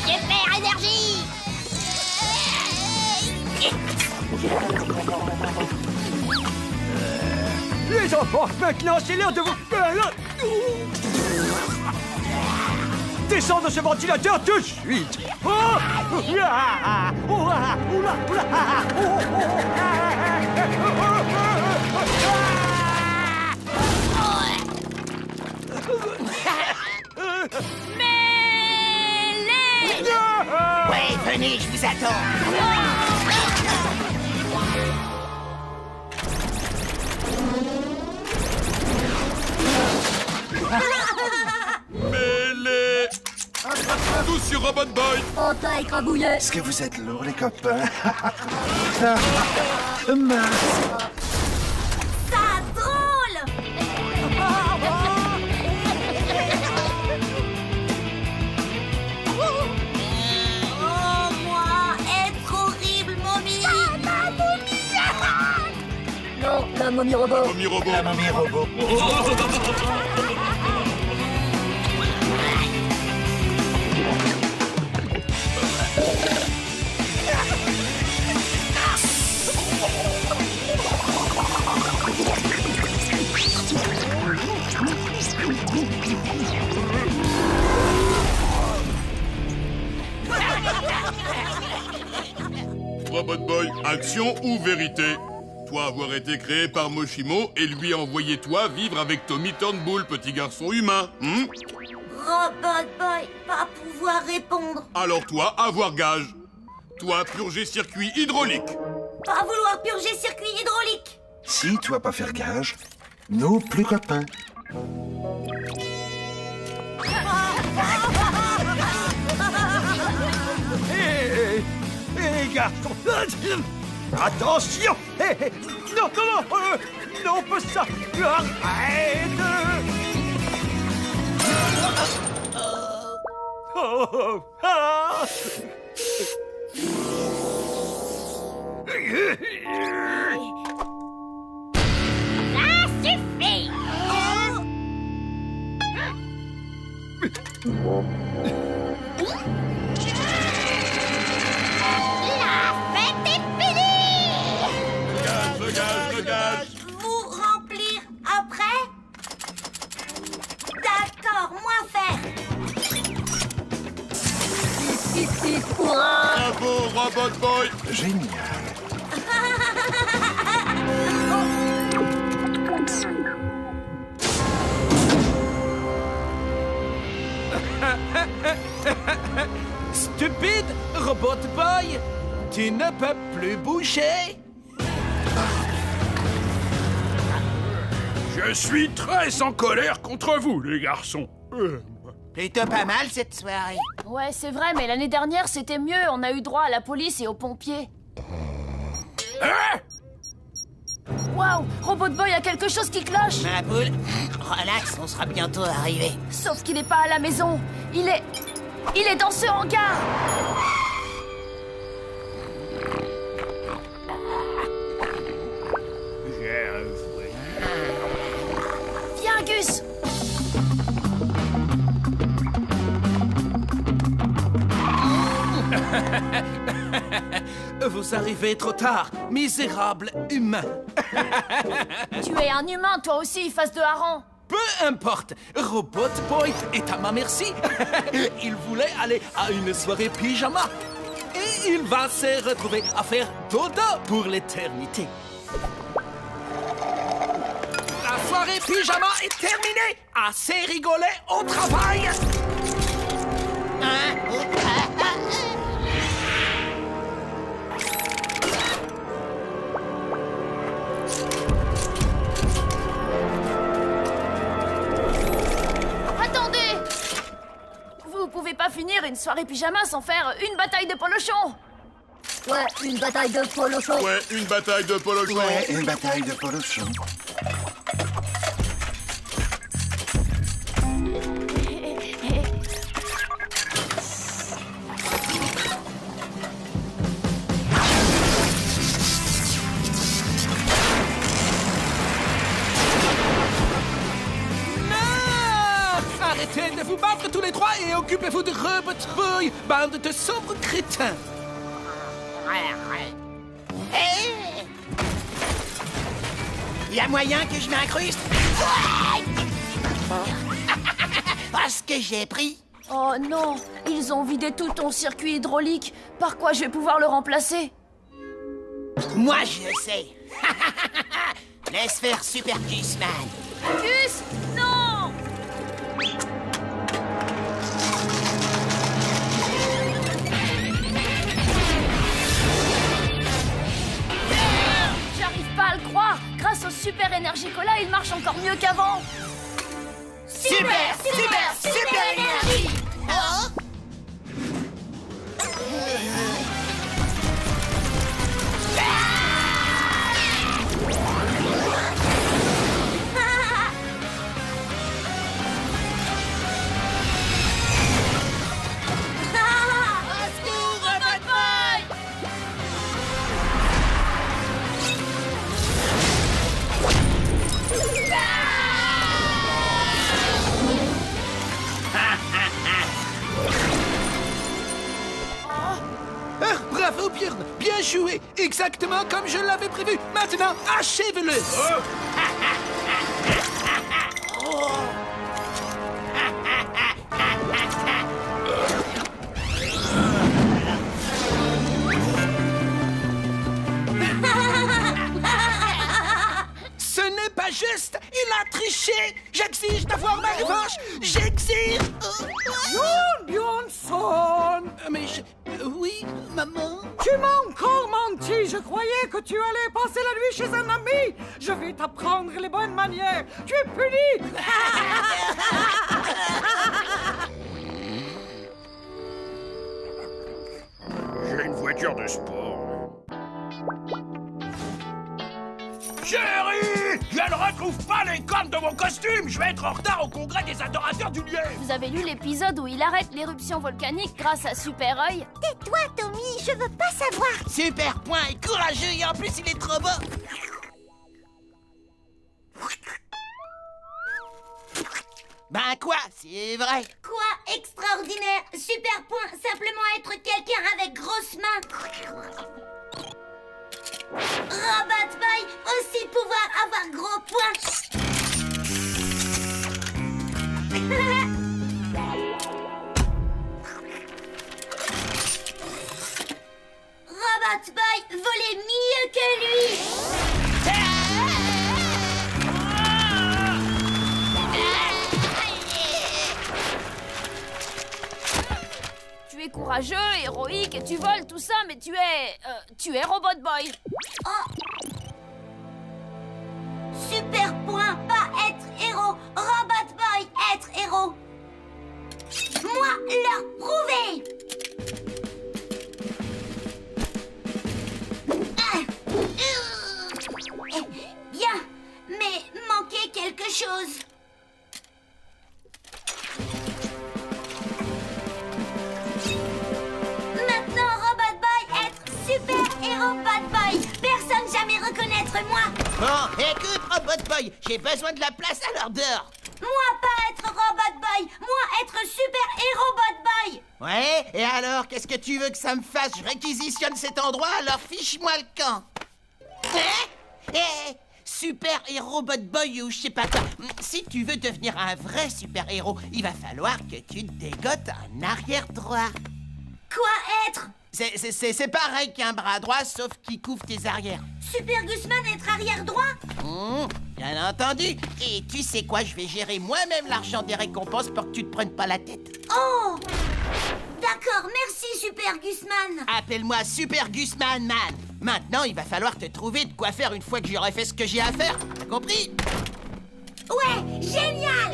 Super énergie. Les enfants, maintenant c'est l'heure de vous faire. Descends de ce ventilateur tout de suite. Oh Ouais, venez, je vous attends. Mêlée. Tous sur Robot Boy. On t'a écrabouillé. Est-ce que vous êtes lourds, les copains? Mince. Ça drôle. Oh, moi, être horrible, momie. La momie. Non, la momie robot. Momie robot. La momie robot. Robot Boy, action ou vérité? fois avoir été créé par Moshimo et lui envoyer toi vivre avec Tommy Turnbull, petit garçon humain. Robot Boy va pouvoir répondre. Alors toi, avoir gage. Toi, purger circuit hydraulique. Pas vouloir purger circuit hydraulique. Si tu vas pas faire gage, nous plus copains. Hé, garçon. Attention. Non, non, pas ça. Arrête. Ça suffit. La fête est finie. Gage. Vous remplir après? D'accord, moi faire. Bravo, Robot Boy. Génial. Stupide Robot Boy, tu ne peux plus bouger. Je suis très en colère contre vous, les garçons. Plutôt pas mal cette soirée. Ouais, c'est vrai, mais l'année dernière, c'était mieux. On a eu droit à la police et aux pompiers. Waouh, Robot Boy a quelque chose qui cloche. Ma poule, relax, on sera bientôt arrivé. Sauf qu'il n'est pas à la maison. Il est dans ce hangar. Viens, Gus. Vous arrivez trop tard, misérable humain. Tu es un humain, toi aussi, face de hareng. Peu importe, Robot Boy est à ma merci. Il voulait aller à une soirée pyjama. Et il va se retrouver à faire dodo pour l'éternité. La soirée pyjama est terminée. Assez rigolé au travail. Attendez! Vous pouvez pas finir une soirée pyjama sans faire une bataille de polochon. Ouais, une bataille de polochon. Ouais, une bataille de polochon. Ouais, une bataille de polochon. Arrêtez de vous battre tous les trois et occupez-vous de Robot Boy, bande de sombres crétins. Il y a moyen que je m'incruste. Parce que j'ai pris. Oh non, ils ont vidé tout ton circuit hydraulique. Par quoi je vais pouvoir le remplacer? Moi, je sais. Laisse faire Super Gusman. Gus, non! J'arrive pas à le croire. Grâce au Super Energy Cola, il marche encore mieux qu'avant. Super énergie. Oh. Bravo, Björn. Bien joué. Exactement comme je l'avais prévu. Maintenant, achève-le. lâcher. J'exige d'avoir ma revanche. J'exige. Johnson! Mais oui, maman. Tu m'as encore menti. Je croyais que tu allais passer la nuit chez un ami. Je vais t'apprendre les bonnes manières. Tu es puni. J'ai une voiture de sport. Chérie, je ne retrouve pas les cornes de mon costume. Je vais être en retard au congrès des adorateurs du lieu. Vous avez lu l'épisode où il arrête l'éruption volcanique grâce à Super Œil? Tais-toi, Tommy, je veux pas savoir. Super point et courageux et en plus il est trop beau. Ben quoi, c'est vrai. Quoi, extraordinaire. Super point, simplement être quelqu'un avec grosses mains. Robot Boy, aussi pouvoir avoir gros poings. Robot Boy volait mieux que lui. Tu es courageux, héroïque et tu voles tout ça, mais tu es Robot Boy. Oh. Super point, pas être héros. Robot Boy, être héros. Moi, leur prouver. Bien, mais manquait quelque chose. Maintenant, Robot Boy, être super-héros Bad Boy. Personne jamais reconnaître moi. Bon, écoute, Robot Boy, j'ai besoin de la place alors dehors. Moi, pas être Robot Boy. Moi, être super-héros Bad Boy. Ouais, et alors, qu'est-ce que tu veux que ça me fasse? Je réquisitionne cet endroit, alors fiche-moi le camp. Super-héros Bad Boy ou je sais pas quoi. Si tu veux devenir un vrai super-héros, il va falloir que tu te dégotes un arrière droit. Quoi être? C'est pareil qu'un bras droit, sauf qu'il couvre tes arrières. Super Gusman être arrière droit? Bien entendu. Et tu sais quoi, je vais gérer moi-même l'argent des récompenses pour que tu te prennes pas la tête. Oh! D'accord, merci Super Gusman. Appelle-moi Super Gusman, man. Maintenant, il va falloir te trouver de quoi faire une fois que j'aurai fait ce que j'ai à faire. T'as compris? Ouais, génial!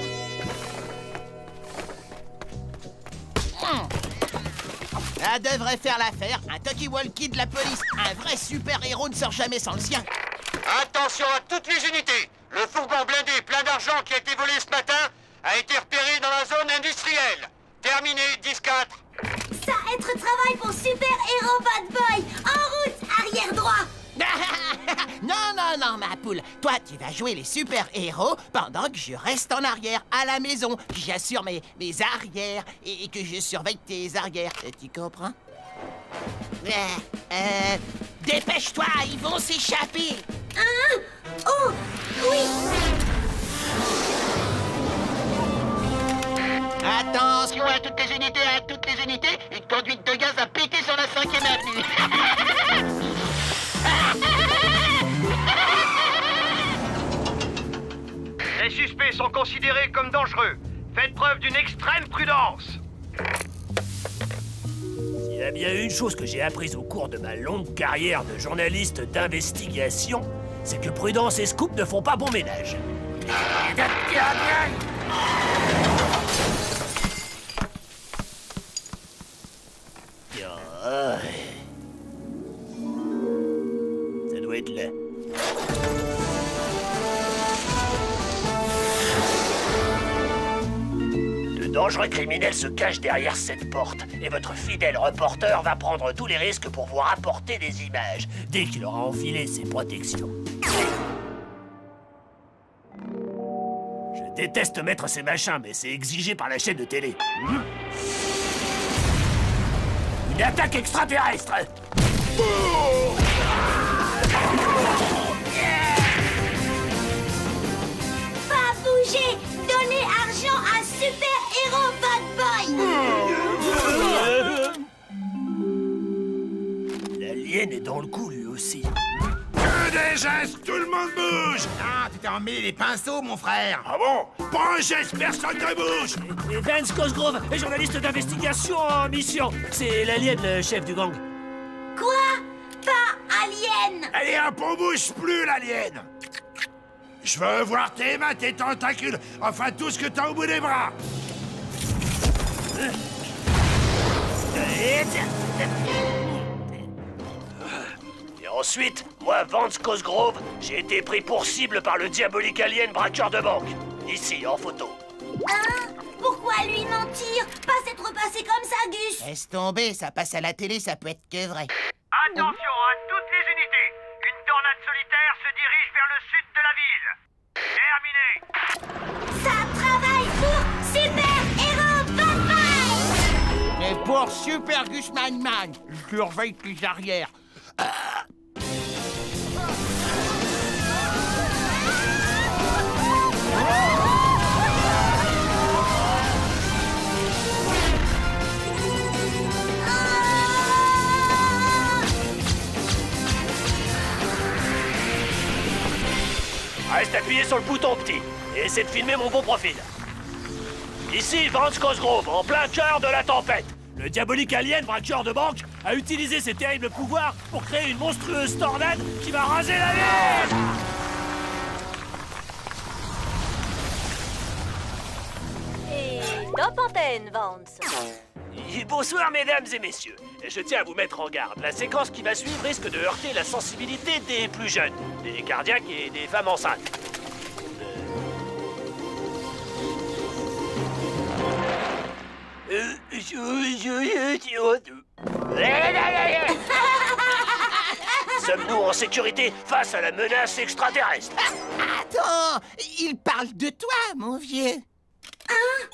Ça devrait faire l'affaire. Un talkie-walkie de la police. Un vrai super-héros ne sort jamais sans le sien. Attention à toutes les unités. Le fourgon blindé plein d'argent qui a été volé ce matin a été repéré dans la zone industrielle. Terminé, 10-4. Ça, être travail pour super-héros Bad Boy. En route, arrière droit. Non, ma poule. Toi, tu vas jouer les super-héros pendant que je reste en arrière, à la maison. J'assure mes arrières et que je surveille tes arrières. Tu comprends? Dépêche-toi, ils vont s'échapper. Oh, oui. Attention à toutes les unités, une conduite de gaz a pété sur la 5e avenue. Les suspects sont considérés comme dangereux. Faites preuve d'une extrême prudence. S'il y a bien une chose que j'ai apprise au cours de ma longue carrière de journaliste d'investigation, c'est que prudence et scoop ne font pas bon ménage. Ça doit être là. De dangereux criminels se cachent derrière cette porte, et votre fidèle reporter va prendre tous les risques pour vous rapporter des images, dès qu'il aura enfilé ses protections. Je déteste mettre ces machins, mais c'est exigé par la chaîne de télé. Une attaque extraterrestre! Pas bouger. Donnez argent à super-héros Bad Boy. L'alien est dans le coup, lui aussi. fais des gestes, tout le monde bouge. Ah, tu t'es emmêlé les pinceaux, mon frère. Ah bon? Pas un geste, personne ne bouge. Et Vance Cosgrove est journaliste d'investigation en mission. C'est l'alien, le chef du gang. Quoi? Pas alien! Allez hop, on bouge plus, l'alien. Je veux voir tes mains, tes tentacules, enfin tout ce que t'as au bout des bras. Et ensuite, moi, Vance Cosgrove, j'ai été pris pour cible par le diabolique alien braqueur de banque. Ici, en photo. Hein? Pourquoi lui mentir? Pas s'être passé comme ça, Gus! Laisse tomber, ça passe à la télé, ça peut être que vrai. Attention à toutes les unités. Une tornade solitaire se dirige vers le sud de la ville. Terminé. Ça travaille pour Super Héros Bad Boy! Et pour Super Gus Man, je surveille les arrières. Reste appuyé sur le bouton, petit, et essaie de filmer mon bon profil. Ici, Vance Cosgrove, en plein cœur de la tempête. Le diabolique alien braqueur de banque a utilisé ses terribles pouvoirs pour créer une monstrueuse tornade qui va raser la ville. Et top antenne, Vance. Bonsoir, mesdames et messieurs. Je tiens à vous mettre en garde. La séquence qui va suivre risque de heurter la sensibilité des plus jeunes, des cardiaques et des femmes enceintes. Sommes-nous en sécurité face à la menace extraterrestre? Attends, il parle de toi, mon vieux. Hein?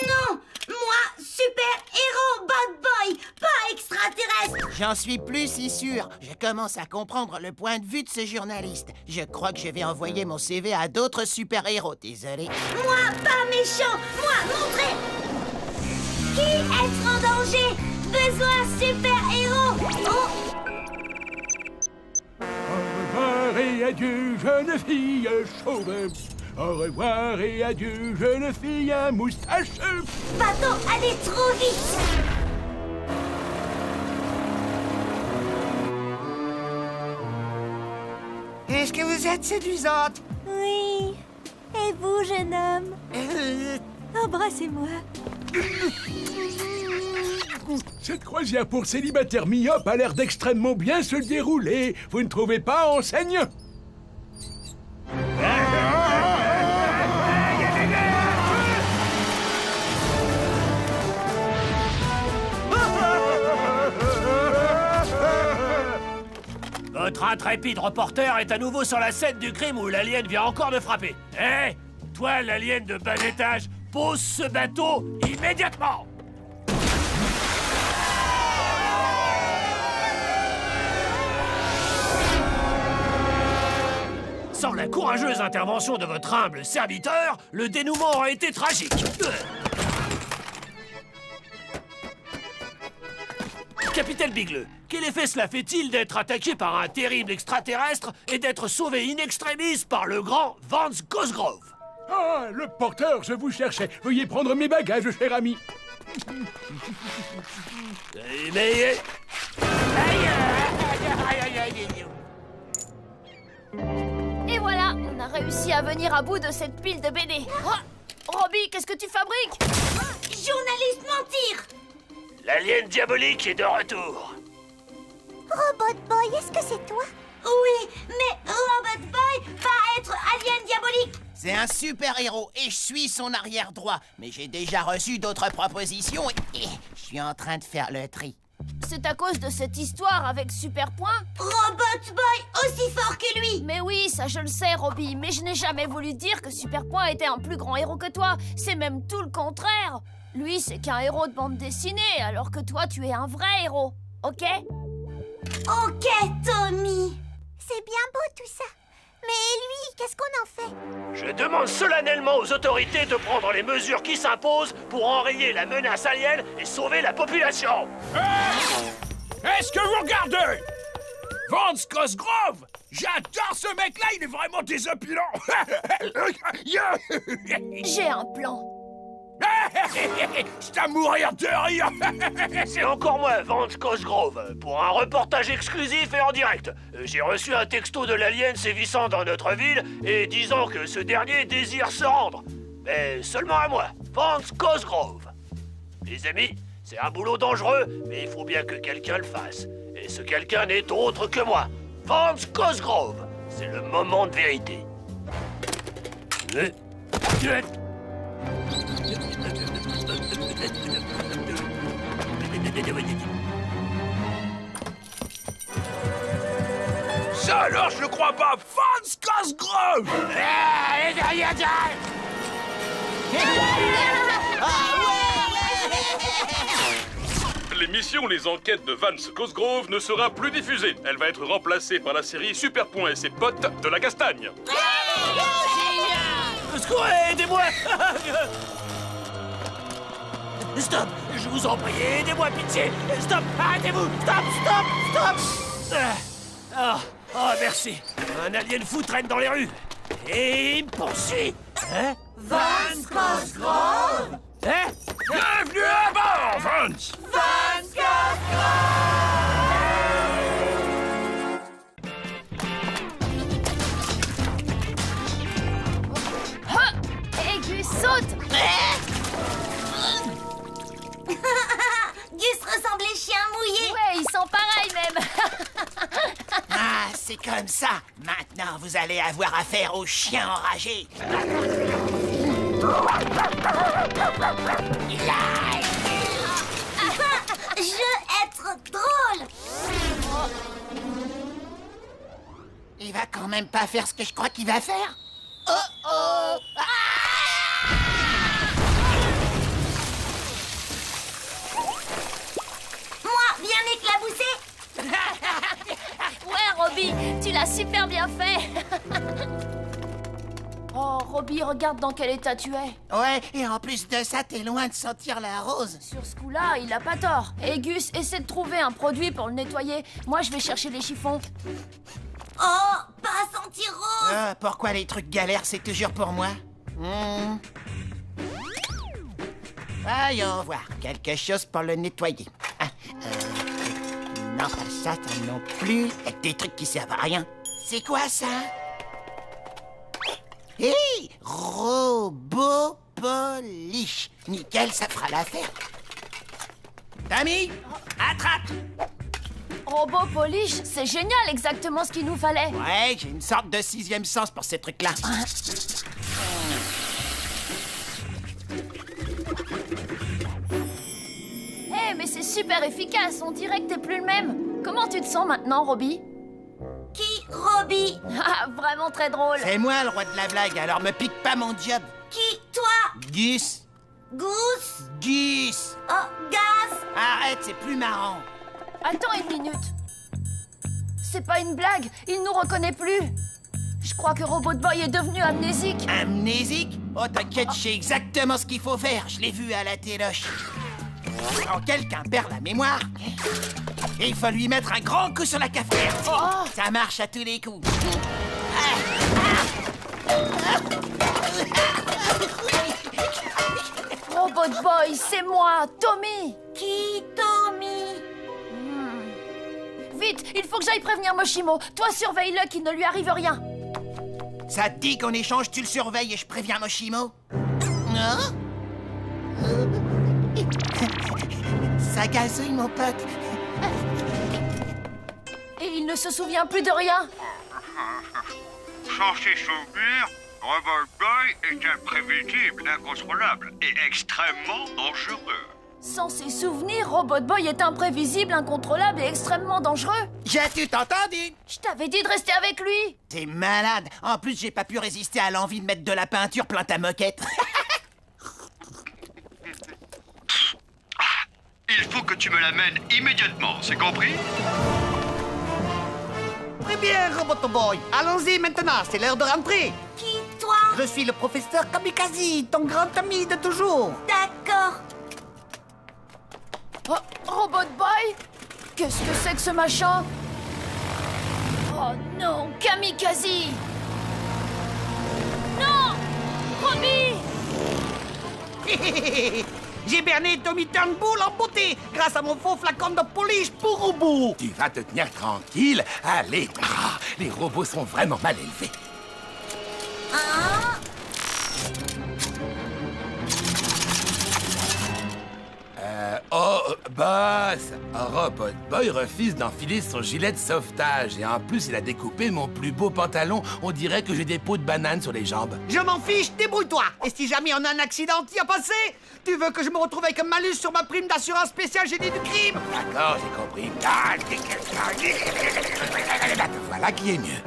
Non! Moi, Super Héros Bad Boy, pas extraterrestre! J'en suis plus si sûr. Je commence à comprendre le point de vue de ce journaliste. Je crois que je vais envoyer mon CV à d'autres super-héros, désolé. Moi, pas méchant! Moi, montrez! Qui est en danger? Besoin super-héros! Oh! Au revoir et adieu, jeune fille chauve. Au revoir et adieu, jeune fille à moustache. Bateau, allez trop vite! Est-ce que vous êtes séduisante? Oui. Et vous, jeune homme? Embrassez-moi. Cette croisière pour célibataires myopes a l'air d'extrêmement bien se dérouler. Vous ne trouvez pas, enseigne? Votre intrépide reporter est à nouveau sur la scène du crime où l'alien vient encore de frapper. Hé, toi, l'alien de bas étage, pose ce bateau immédiatement! Sans la courageuse intervention de votre humble serviteur, le dénouement aurait été tragique. Capitaine Bigleux, quel effet cela fait-il d'être attaqué par un terrible extraterrestre et d'être sauvé in extremis par le grand Vance Cosgrove? Ah, le porteur, je vous cherchais. Veuillez prendre mes bagages, cher ami. Mais... Et voilà, on a réussi à venir à bout de cette pile de BD. Oh, Robbie, qu'est-ce que tu fabriques? Journaliste mentir! L'alien diabolique est de retour. Robot Boy, est-ce que c'est toi? Oui, mais Robot Boy va être alien diabolique! C'est un super-héros et je suis son arrière-droit. Mais j'ai déjà reçu d'autres propositions et je suis en train de faire le tri. C'est à cause de cette histoire avec Super Point? Robot Boy aussi fort que lui! Mais oui, ça je le sais, Robbie, mais je n'ai jamais voulu dire que Super Point était un plus grand héros que toi. C'est même tout le contraire. Lui, c'est qu'un héros de bande dessinée, alors que toi, tu es un vrai héros. Ok? Ok, Tommy. C'est bien beau tout ça. Mais lui, qu'est-ce qu'on en fait? Je demande solennellement aux autorités de prendre les mesures qui s'imposent pour enrayer la menace alien et sauver la population. Est-ce que vous regardez? Vance Cosgrove! J'adore ce mec-là, il est vraiment désopilant! J'ai un plan. Je t'ai mourir de rire! C'est encore moi, Vance Cosgrove, pour un reportage exclusif et en direct. J'ai reçu un texto de l'alien sévissant dans notre ville et disant que ce dernier désire se rendre. Mais seulement à moi, Vance Cosgrove. Les amis, c'est un boulot dangereux, mais il faut bien que quelqu'un le fasse. Et ce quelqu'un n'est autre que moi, Vance Cosgrove. C'est le moment de vérité. Ça alors, je le crois pas! Vance Cosgrove! L'émission Les Enquêtes de Vance Cosgrove ne sera plus diffusée. Elle va être remplacée par la série Superpoint et ses potes de la castagne. Au secours, aidez-moi! Stop! Je vous en prie, aidez-moi, pitié! Stop! Arrêtez-vous! Stop! Oh, merci! Un alien fou traîne dans les rues! Et il me poursuit! Hein? Vance Cosgrove! Hein? Bienvenue à bord, Vance! Vance Cosgrove! Gus, saute! Gus ressemble les chiens mouillés. Ouais, ils sont pareils même. Ah, c'est comme ça. Maintenant, vous allez avoir affaire aux chiens enragés. Je veux être drôle. Il va quand même pas faire ce que je crois qu'il va faire. Oh oh! Moi, viens m'éclabousser. Ouais, Robbie, tu l'as super bien fait. Oh, Robbie, regarde dans quel état tu es. Ouais, et en plus de ça, t'es loin de sentir la rose. Sur ce coup-là, il a pas tort. Et Gus, essaie de trouver un produit pour le nettoyer. Moi, je vais chercher les chiffons. Oh, pas sentir rose. Ah, pourquoi les trucs galères, c'est toujours pour moi? Voyons voir, quelque chose pour le nettoyer. Non, pas ça non plus. Avec des trucs qui servent à rien. C'est quoi ça? Hé! Robot polish. Nickel, ça fera l'affaire. Tommy, attrape! Robot polish, c'est génial, exactement ce qu'il nous fallait. Ouais, j'ai une sorte de sixième sens pour ces trucs-là. Hé, mais c'est super efficace, on dirait que t'es plus le même. Comment tu te sens maintenant, Robbie? Qui, Robbie? Ah, vraiment très drôle. C'est moi le roi de la blague, alors me pique pas mon job. Qui, toi? Gus. Goose? Gus. Oh, Gaz? Arrête, c'est plus marrant. Attends une minute. C'est pas une blague, il nous reconnaît plus. Je crois que Robot Boy est devenu amnésique. Amnésique? Oh, t'inquiète, je sais exactement ce qu'il faut faire. Je l'ai vu à la téloche. Quand quelqu'un perd la mémoire, il faut lui mettre un grand coup sur la cafetière. Oh, ça marche à tous les coups. Robot Boy, c'est moi, Tommy. Qui, Tommy? Vite, il faut que j'aille prévenir Moshimo. Toi, surveille-le qu'il ne lui arrive rien. Ça te dit qu'en échange, tu le surveilles et je préviens Moshimo? Non? Ça gazouille, mon pote. Et il ne se souvient plus de rien. Sans ses souvenirs, Robot Boy est imprévisible, incontrôlable et extrêmement dangereux. Sans ses souvenirs, Robot Boy est imprévisible, incontrôlable et extrêmement dangereux. J'ai tout entendu. Je t'avais dit de rester avec lui. T'es malade. En plus, j'ai pas pu résister à l'envie de mettre de la peinture plein ta moquette. Il faut que tu me l'amènes immédiatement, c'est compris? Très bien, Robot Boy. Allons-y maintenant, c'est l'heure de rentrer. Qui, toi? Je suis le professeur Kamikaze, ton grand ami de toujours. D'accord. Oh, Robot Boy? Qu'est-ce que c'est que ce machin? Oh non, Kamikaze! Non! Robbie! J'ai berné Tommy Turnbull en beauté grâce à mon faux flacon de polish pour robots. Tu vas te tenir tranquille. Allez, les robots sont vraiment mal élevés. Oh, boss! Robot Boy refuse d'enfiler son gilet de sauvetage. Et en plus, il a découpé mon plus beau pantalon. On dirait que j'ai des peaux de banane sur les jambes. Je m'en fiche, débrouille-toi. Et si jamais on a un accident, t'y as passé? Tu veux que je me retrouve avec un malus sur ma prime d'assurance spéciale génie du crime? D'accord, j'ai compris. Voilà qui est mieux.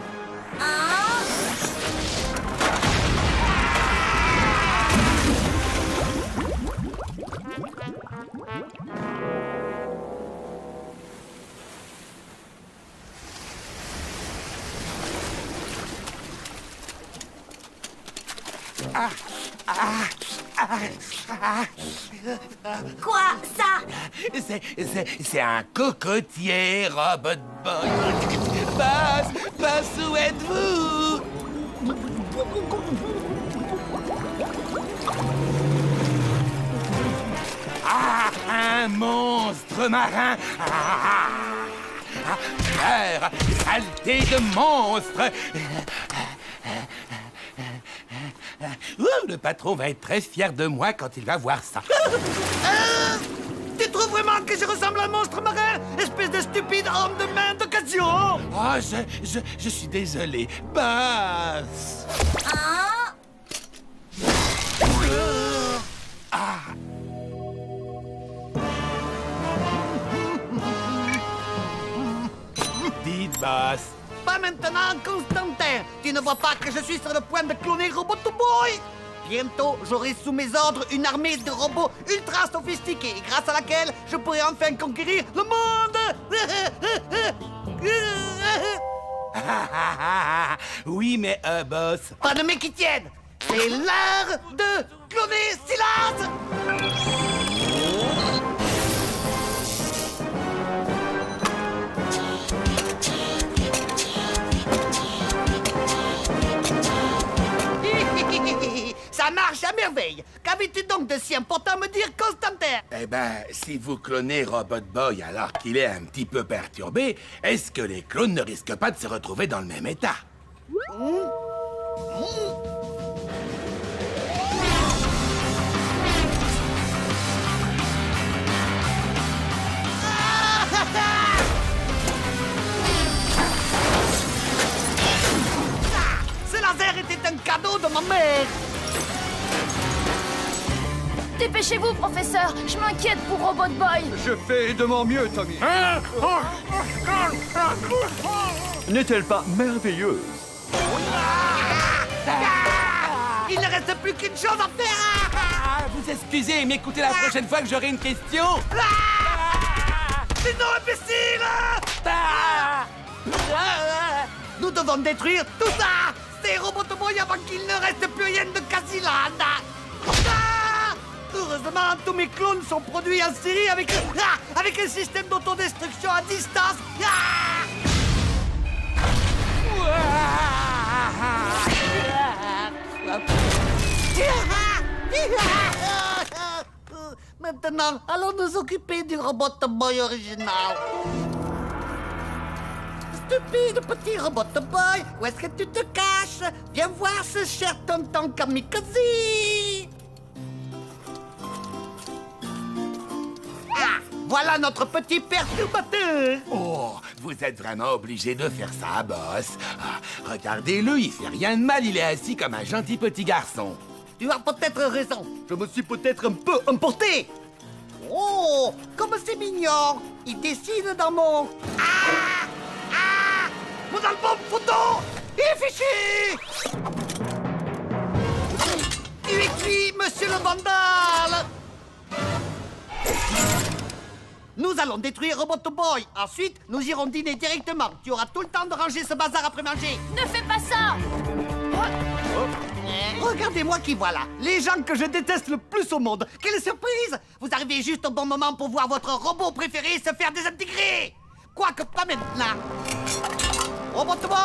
Quoi, ça? C'est un cocotier, Robot Boy. Bass, où êtes-vous? Un monstre marin. Terre, saleté de monstre. Le patron va être très fier de moi quand il va voir ça. Tu trouves vraiment que je ressemble à un monstre marin? Espèce de stupide homme de main d'occasion! Ah, je suis désolé. Bass! Dites, Bass. Pas maintenant, Constantin. Tu ne vois pas que je suis sur le point de cloner Robot Boy? Bientôt, j'aurai sous mes ordres une armée de robots ultra sophistiqués, grâce à laquelle je pourrai enfin conquérir le monde. Oui, mais boss. Pas de mais qui tiennent. C'est l'heure de cloner Silas. Ça marche à merveille. Qu'avais-tu donc de si important à me dire, Constantin? Eh ben, si vous clonez Robot Boy alors qu'il est un petit peu perturbé, est-ce que les clones ne risquent pas de se retrouver dans le même état? Ce laser était un cadeau de ma mère. Dépêchez-vous, professeur. Je m'inquiète pour Robot Boy. Je fais de mon mieux, Tommy. N'est-elle pas merveilleuse? Il ne reste plus qu'une chose à faire. Vous excusez, mais écoutez la prochaine fois que j'aurai une question. C'est non, imbécile. Nous devons détruire tout ça. C'est Robot Boy avant qu'il ne reste plus rien de Casiland. Heureusement, tous mes clones sont produits en série avec un système d'autodestruction à distance. Maintenant, allons nous occuper du Robot Boy original. Stupide petit Robot Boy, où est-ce que tu te caches? Viens voir ce cher tonton Kamikaze. Voilà notre petit perturbateur. Oh, vous êtes vraiment obligé de faire ça, boss. Regardez-le, il fait rien de mal, il est assis comme un gentil petit garçon. Tu as peut-être raison. Je me suis peut-être un peu emporté. Oh, comme c'est mignon. Il dessine dans mon... Mon album photo. Il est fichu. Tu es cuit, monsieur le vandale. Nous allons détruire Robot Boy. Ensuite, nous irons dîner directement. Tu auras tout le temps de ranger ce bazar après manger. Ne fais pas ça. Regardez-moi qui voilà. Les gens que je déteste le plus au monde. Quelle surprise! Vous arrivez juste au bon moment pour voir votre robot préféré se faire désintégrer. Quoique pas maintenant. Robot Boy,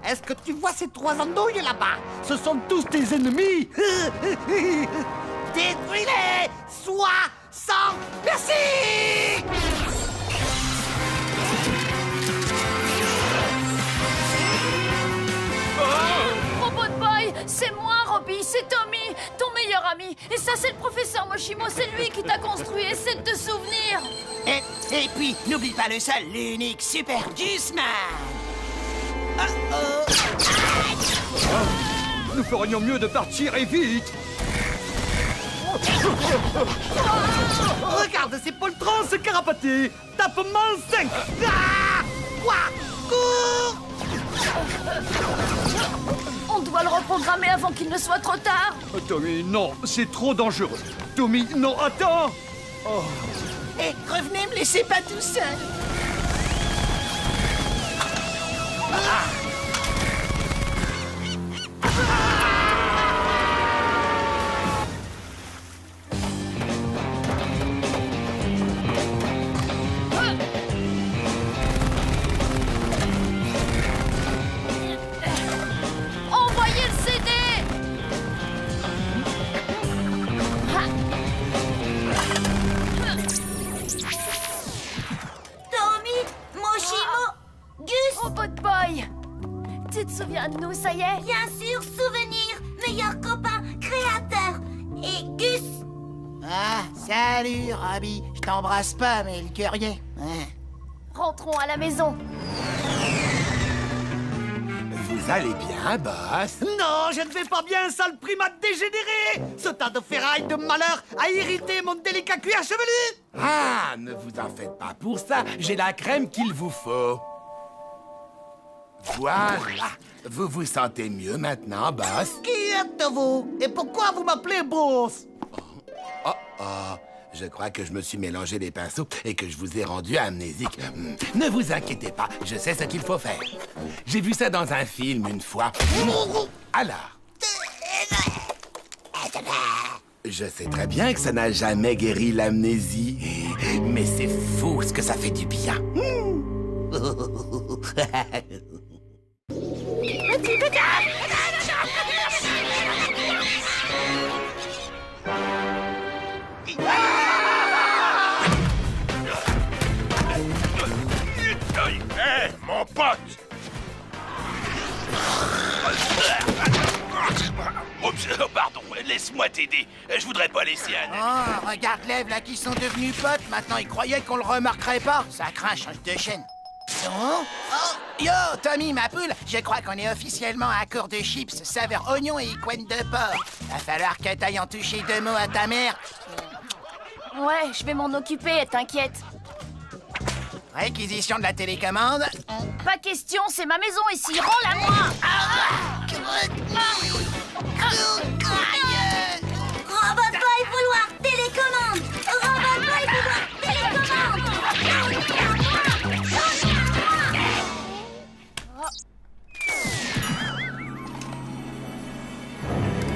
Est-ce que tu vois ces 3 andouilles là-bas? Ce sont tous tes ennemis. Détruis-les! Sois sans merci! Robot Boy, c'est moi, Robbie, c'est Tommy, ton meilleur ami. Et ça, c'est le professeur Moshimo, c'est lui qui t'a construit. Essaie de te souvenir. Et puis, n'oublie pas le seul, l'unique Super Juiceman. Nous ferions mieux de partir et vite. Regarde ces poltrons se carapater. Tapement 5. Ah! Quoi? Cours! On doit le reprogrammer avant qu'il ne soit trop tard. Tommy, non, c'est trop dangereux. Tommy, non, attends. Oh. Et revenez, me laissez pas tout seul. Envoyez le CD. Tommy, Moshimo, Gus. Robot Boy, tu te souviens de nous, ça y est? Bien sûr, souvenir, meilleur copain, créateur. Et Gus. Ah, salut, Robbie. Je t'embrasse pas, mais le cœur y est. Hein. Rentrons à la maison. Vous allez bien, boss? Non, je ne vais pas bien, sale primate dégénéré. Ce tas de ferraille de malheur a irrité mon délicat cuir chevelu. Ah, ne vous en faites pas pour ça. J'ai la crème qu'il vous faut. Voilà. Vous vous sentez mieux maintenant, boss? Qui êtes-vous? Et pourquoi vous m'appelez boss? Oh, je crois que je me suis mélangé les pinceaux et que je vous ai rendu amnésique. Ne vous inquiétez pas, je sais ce qu'il faut faire. J'ai vu ça dans un film une fois. Alors? Je sais très bien que ça n'a jamais guéri l'amnésie, mais c'est fou ce que ça fait du bien. Hé, mon pote! Oups, pardon, laisse-moi t'aider. Je voudrais pas laisser un... Oh, regarde Lève là qui sont devenus potes. Maintenant, ils croyaient qu'on le remarquerait pas. Ça craint, change de chaîne. Oh, yo, Tommy, ma poule, je crois qu'on est officiellement à court de chips, saveur oignon et couenne de porc. Va falloir que t'ailles en toucher 2 mots à ta mère. Ouais, je vais m'en occuper, t'inquiète. Réquisition de la télécommande. Pas question, c'est ma maison ici, rends-la moi. Robot Boy vouloir télécommande. Robot Boy vouloir télécommande.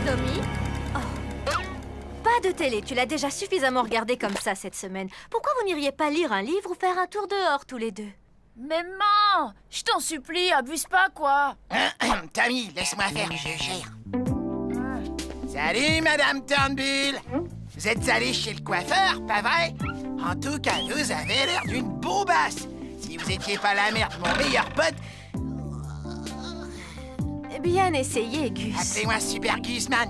Tommy? Oh. Pas de télé, tu l'as déjà suffisamment regardé comme ça cette semaine. Pourquoi vous n'iriez pas lire un livre ou faire un tour dehors tous les deux? Mais maman, je t'en supplie, abuse pas, quoi. Tommy, laisse-moi faire, je gère. Salut, Madame Turnbull. Vous êtes allée chez le coiffeur, pas vrai? En tout cas, vous avez l'air d'une bombasse. Si vous étiez pas la mère de mon meilleur pote... Bien essayé, Gus. Appelez-moi Super Guzman.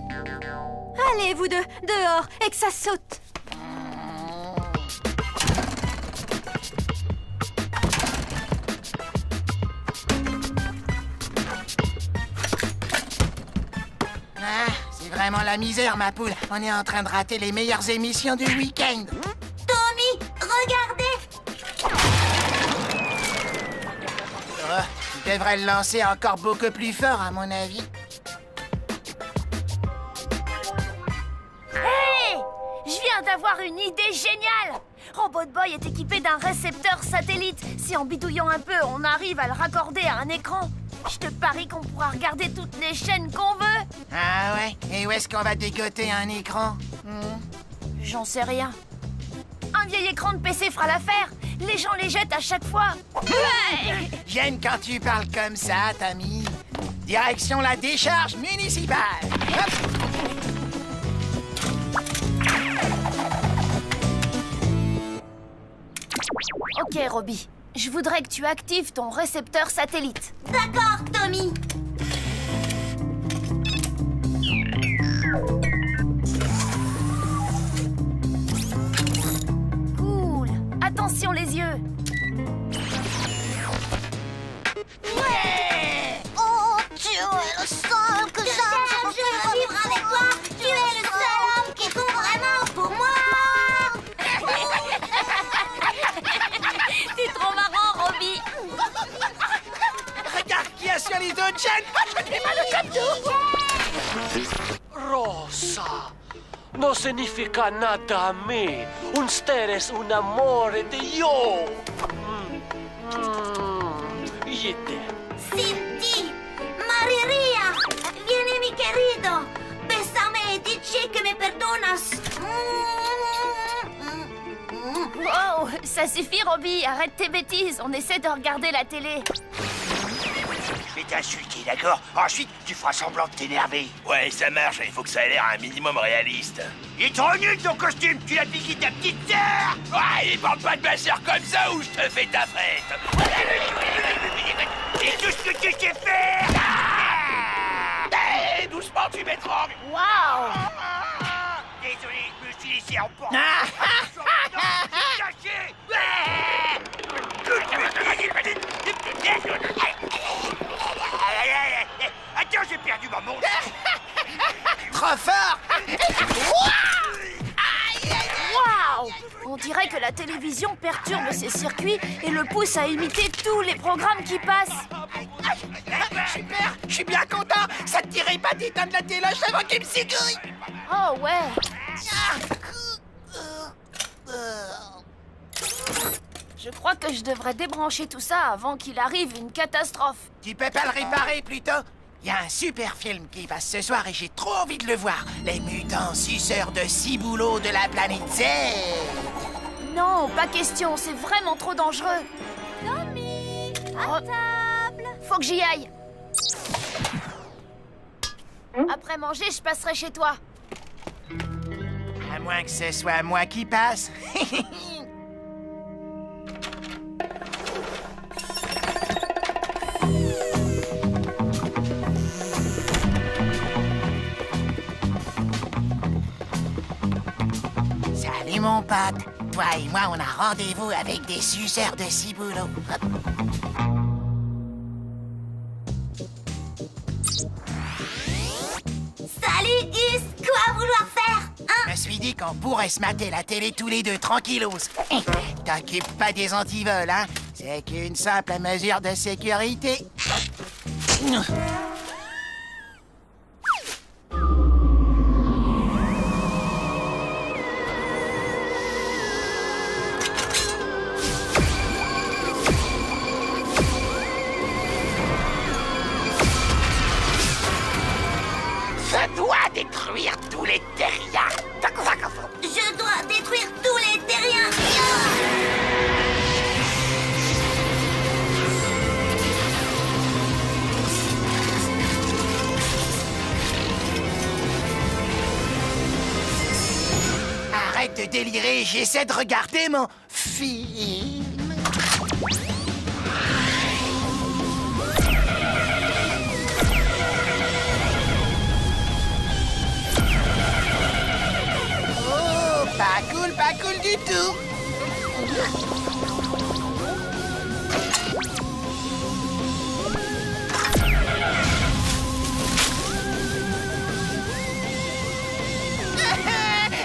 Allez, vous deux, dehors, et que ça saute. Ah, c'est vraiment la misère, ma poule. On est en train de rater les meilleures émissions du week-end. Tommy, regardez. Oh, tu devrais le lancer encore beaucoup plus fort, à mon avis. Hé! Je viens d'avoir une idée géniale! Robot Boy est équipé d'un récepteur satellite. Si en bidouillant un peu, on arrive à le raccorder à un écran, je te parie qu'on pourra regarder toutes les chaînes qu'on veut. Ah ouais? Et où est-ce qu'on va dégoter un écran? J'en sais rien. Un vieil écran de PC fera l'affaire. Les gens les jettent à chaque fois. Ouais! J'aime quand tu parles comme ça, Tommy. Direction la décharge municipale. Hop. Ok, Robbie. Je voudrais que tu actives ton récepteur satellite. D'accord, Tommy. Cool. Attention les yeux. Ouais. Oh, tu es le seul que j'aime. Je veux vivre avec toi. Tu es le seul homme qui compte vraiment pour moi. T'es trop marrant, Robbie. Regarde qui a sur les deux chaînes. Je n'ai pas le captou. Rosa, no significa nada a mí. Ustedes un amore de yo. Yete. Sin ti, moriría. Viene, mi querido. Bésame y dice que me perdonas. Wow, ça suffit, Robbie. Arrête tes bêtises. On essaie de regarder la télé. Je vais t'insulter, d'accord? Ensuite, tu feras semblant de t'énerver. Ouais, ça marche, il faut que ça ait l'air un minimum réaliste. Il est trop nul ton costume, tu l'as piqué ta petite sœur! Ouais, il parle pas de ma sœur comme ça ou je te fais ta fête! C'est tout ce que tu sais faire! Hey, doucement, tu m'étrangles! Waouh! Désolé, je me suis laissé emporter! Attends, j'ai perdu ma montre! Trop fort! Waouh! On dirait que la télévision perturbe ses circuits et le pousse à imiter tous les programmes qui passent. Super! Je suis bien content! Ça te dirait pas d'éteindre la téloche avant qu'il me s'égouille? Oh ouais! Je crois que je devrais débrancher tout ça avant qu'il arrive une catastrophe. Tu peux pas le réparer plutôt? Il y a un super film qui passe ce soir et j'ai trop envie de le voir. Les mutants suceurs de ciboulot de la planète Terre. Non, pas question, c'est vraiment trop dangereux. Tommy, à table. Faut que j'y aille. Après manger, je passerai chez toi. À moins que ce soit moi qui passe. Salut mon pote. Toi et moi, on a rendez-vous avec des suceurs de ciboulot. Salut, Gus. Quoi vouloir faire, hein? Je me suis dit qu'on pourrait se mater la télé tous les deux tranquillos. T'occupes pas des antivols, hein? C'est qu'une simple mesure de sécurité. Je dois détruire tous les terriens. Je dois détruire tous les terriens. Arrête de délirer, j'essaie de regarder mon film. Oh, pas cool du tout.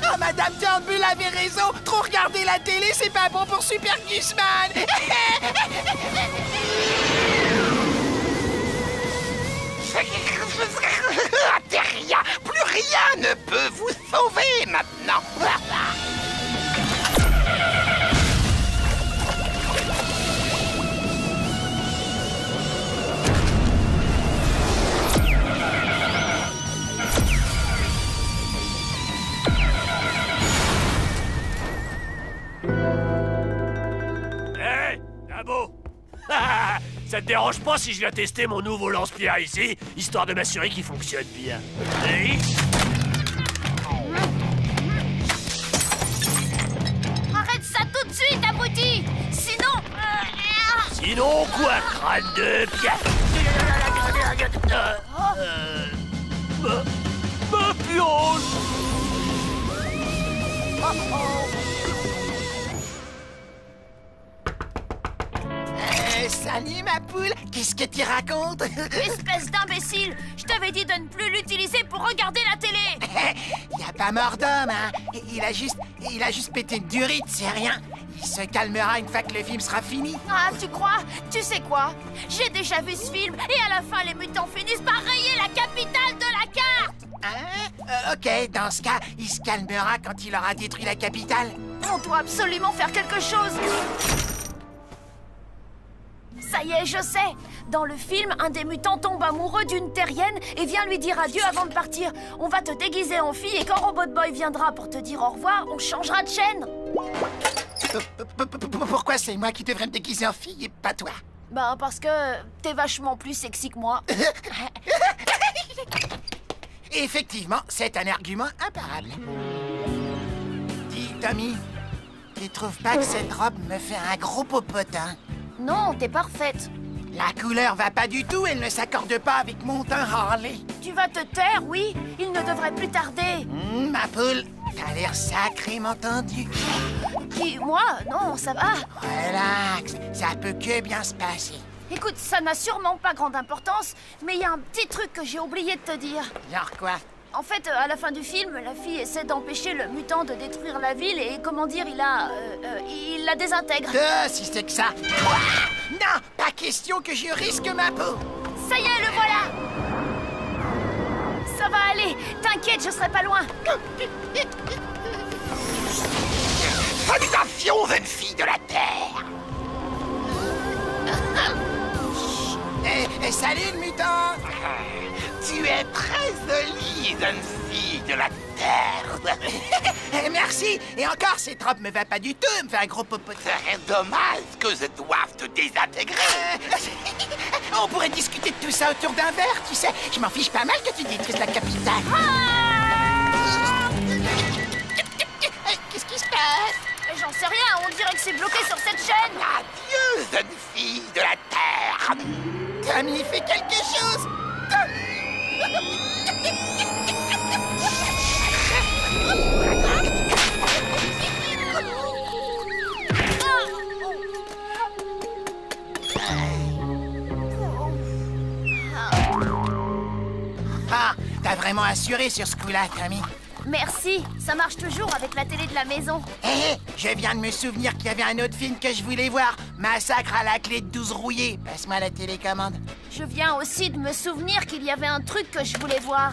Oh, Madame Turnbull avait raison. Trop regarder la télé, c'est pas bon pour Super Gusman. Terrien, plus rien ne peut vous sauver maintenant. Hé, Dabo! Ça ça te dérange pas si je viens tester mon nouveau lance-pierre ici, histoire de m'assurer qu'il fonctionne bien. Oui. Arrête ça tout de suite, abruti! Sinon... Sinon quoi, crâne de pierre? Ma pionge! Salut, ma poule. Qu'est-ce que tu racontes? Espèce d'imbécile! Je t'avais dit de ne plus l'utiliser pour regarder la télé! Il a pas mort d'homme, hein. Il a juste pété une durite, c'est rien. Il se calmera une fois que le film sera fini. Ah, tu crois? Tu sais quoi? J'ai déjà vu ce film et à la fin, les mutants finissent par rayer la capitale de la carte! Hein? Ok, dans ce cas, il se calmera quand il aura détruit la capitale. On doit absolument faire quelque chose! Ça y est, je sais. Dans le film, un des mutants tombe amoureux d'une terrienne et vient lui dire adieu avant de partir. On va te déguiser en fille et quand Robot Boy viendra pour te dire au revoir, on changera de chaîne. Pourquoi c'est moi qui devrais me déguiser en fille et pas toi? Ben, parce que t'es vachement plus sexy que moi. Effectivement, c'est un argument imparable. Dis, Tommy, tu trouves pas que cette robe me fait un gros popotin? Non, t'es parfaite. La couleur va pas du tout, elle ne s'accorde pas avec mon teint Harley. Tu vas te taire, oui? Il ne devrait plus tarder. Ma poule, t'as l'air sacrément tendue. Qui, moi? Non, ça va. Relax, ça peut que bien se passer. Écoute, ça n'a sûrement pas grande importance, mais il y a un petit truc que j'ai oublié de te dire. Genre quoi? En fait, à la fin du film, la fille essaie d'empêcher le mutant de détruire la ville et, comment dire, il la désintègre. Si c'est que ça. Non, pas question que je risque ma peau. Ça y est, le voilà. Ça va aller. T'inquiète, je serai pas loin. Salutations, jeune fille de la Terre. Salut, le mutant. Tu es très jolie, jeune fille de la Terre. Merci. Et encore, cette robe me va pas du tout. Elle me fait un gros popotin. C'est dommage que je doive te désintégrer. On pourrait discuter de tout ça autour d'un verre, tu sais. Je m'en fiche pas mal que tu détruises la capitale. Qu'est-ce qui se passe? J'en sais rien. On dirait que c'est bloqué sur cette chaîne. Adieu, jeune fille de la Terre. Tommy, fais quelque chose. Ah, t'as vraiment assuré sur ce coup-là, Tommy. Merci, ça marche toujours avec la télé de la maison. Je viens de me souvenir qu'il y avait un autre film que je voulais voir. Massacre à la clé de 12 rouillés. Passe-moi la télécommande. Je viens aussi de me souvenir qu'il y avait un truc que je voulais voir.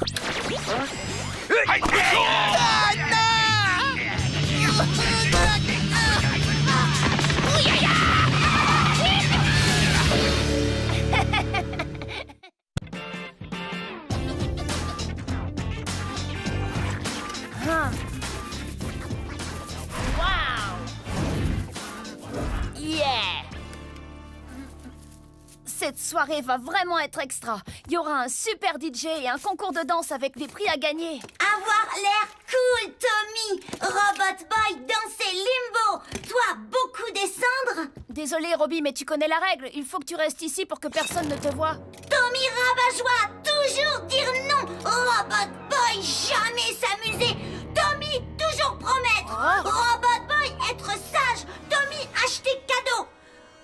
Cette soirée va vraiment être extra. Il y aura un super DJ et un concours de danse avec des prix à gagner. Avoir l'air cool, Tommy. Robot Boy danser limbo. Toi, beaucoup descendre. Désolé, Robbie, mais tu connais la règle. Il faut que tu restes ici pour que personne ne te voie. Tommy rabat-joie, toujours dire non. Robot Boy, jamais s'amuser. Tommy, toujours promettre. Robot Boy, être sage. Tommy, acheter cadeau.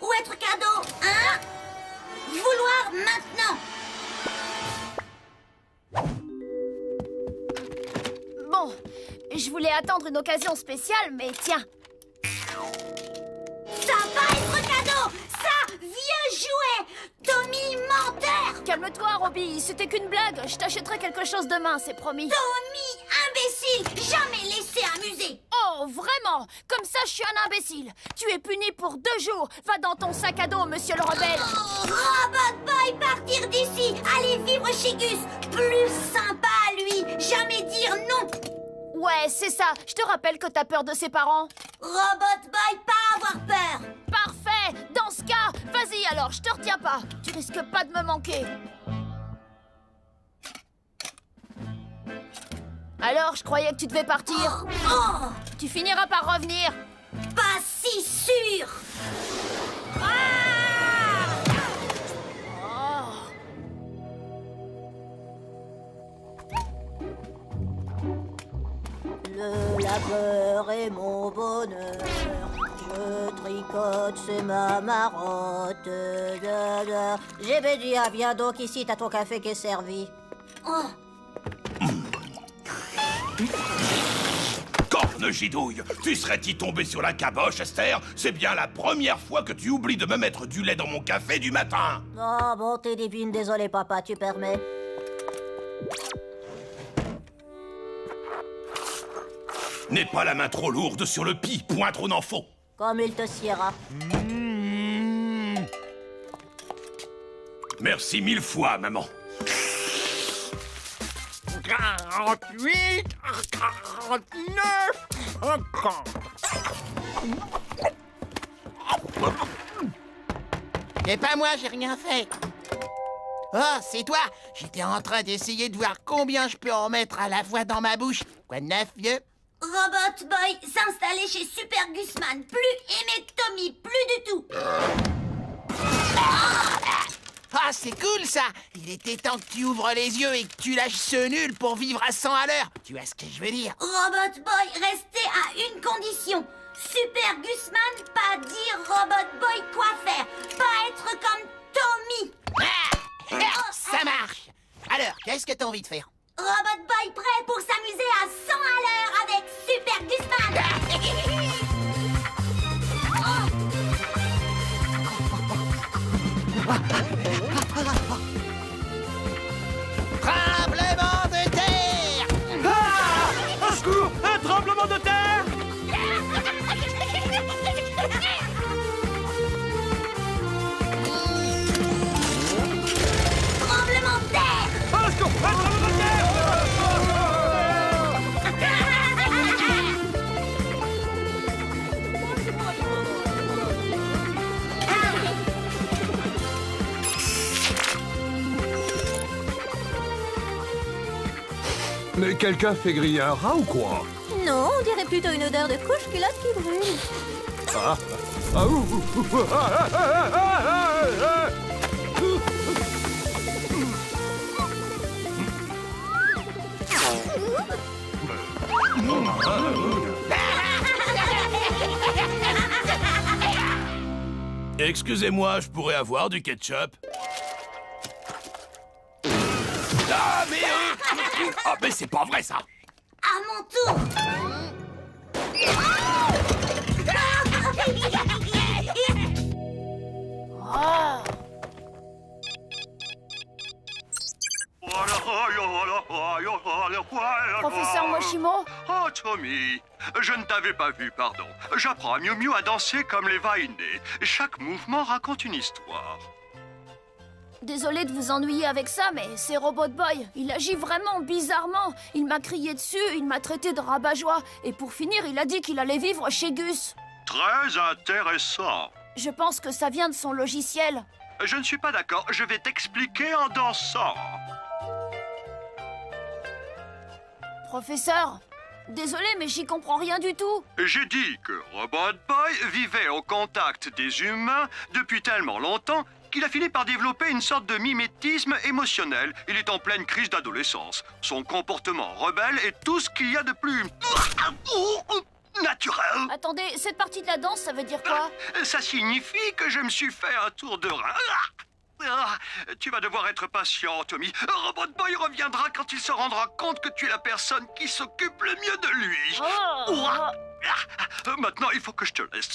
Ou être cadeau, hein? Vouloir maintenant. Bon, je voulais attendre une occasion spéciale, mais tiens. Ça va être cadeau. Ça, vieux jouet. Tommy, menteur. Calme-toi, Robbie, c'était qu'une blague. Je t'achèterai quelque chose demain, c'est promis. Tommy, imbécile, jamais laissé amuser. Oh, vraiment? Comme ça, je suis un imbécile. Tu es puni pour 2 jours. Va dans ton sac à dos, monsieur le rebelle. Robot Boy, partir d'ici. Aller vivre chez Gus. Plus sympa à lui. Jamais dire non. Ouais, c'est ça. Je te rappelle que t'as peur de ses parents. Robot Boy, pas avoir peur. Parfait. Dans ce cas, vas-y. Vas-y alors, je te retiens pas. Tu risques pas de me manquer. Alors, je croyais que tu devais partir. Tu finiras par revenir. Pas si sûr. Le labeur est mon bonheur. Je tricote, c'est ma marotte. J'ai dit, viens donc ici, t'as ton café qui est servi. Corne gidouille, tu serais-y tombé sur la caboche, Esther? C'est bien la première fois que tu oublies de me mettre du lait dans mon café du matin. Oh, bonté divine, désolé papa, tu permets. N'aie pas la main trop lourde sur le pis, point trop n'en faut. Comme il te siera. Merci 1000 fois, maman. 48, 49, 50. C'est pas moi, j'ai rien fait. Oh, c'est toi. J'étais en train d'essayer de voir combien je peux en mettre à la fois dans ma bouche. Quoi de neuf, vieux? Robot Boy s'installer chez Super Gusman. Plus hémectomie, plus du tout. Ah, c'est cool, ça. Il était temps que tu ouvres les yeux et que tu lâches ce nul pour vivre à 100 à l'heure. Tu vois ce que je veux dire? Robot Boy, restez à une condition. Super Gusman, pas dire Robot Boy quoi faire. Pas être comme Tommy. Ça marche. Alors, qu'est-ce que t'as envie de faire? Robot Boy prêt pour s'amuser à 100 à l'heure avec Super Gusman. Tremblement de terre! Au secours! Un tremblement de terre! Tremblement de terre! Au secours! Un tremblement de terre! Mais quelqu'un fait griller un rat ou quoi? Non, on dirait plutôt une odeur de couche-culotte qui brûle. Ah, ah, ouh, ouh, ouh, ah, ah, ah, ah, ah, ah. Excusez-moi, je pourrais avoir du ketchup? Ah, mais ah, mais c'est pas vrai, ça! À mon tour! Professeur Moshimo? Oh, Tommy, je ne t'avais pas vu, pardon. J'apprends à Miu Miu à danser comme les Vaine. Chaque mouvement raconte une histoire. Désolé de vous ennuyer avec ça, mais c'est Robot Boy. Il agit vraiment bizarrement. Il m'a crié dessus, il m'a traité de rabat-joie. Et pour finir, il a dit qu'il allait vivre chez Gus. Très intéressant. Je pense que ça vient de son logiciel. Je ne suis pas d'accord. Je vais t'expliquer en dansant. Professeur, désolé, mais j'y comprends rien du tout. J'ai dit que Robot Boy vivait au contact des humains depuis tellement longtemps qu'il a fini par développer une sorte de mimétisme émotionnel. Il est en pleine crise d'adolescence. Son comportement rebelle est tout ce qu'il y a de plus naturel. Attendez, cette partie de la danse, ça veut dire quoi? Ça signifie que je me suis fait un tour de rein. Tu vas devoir être patient, Tommy. Robot Boy reviendra quand il se rendra compte que tu es la personne qui s'occupe le mieux de lui. Maintenant, il faut que je te laisse.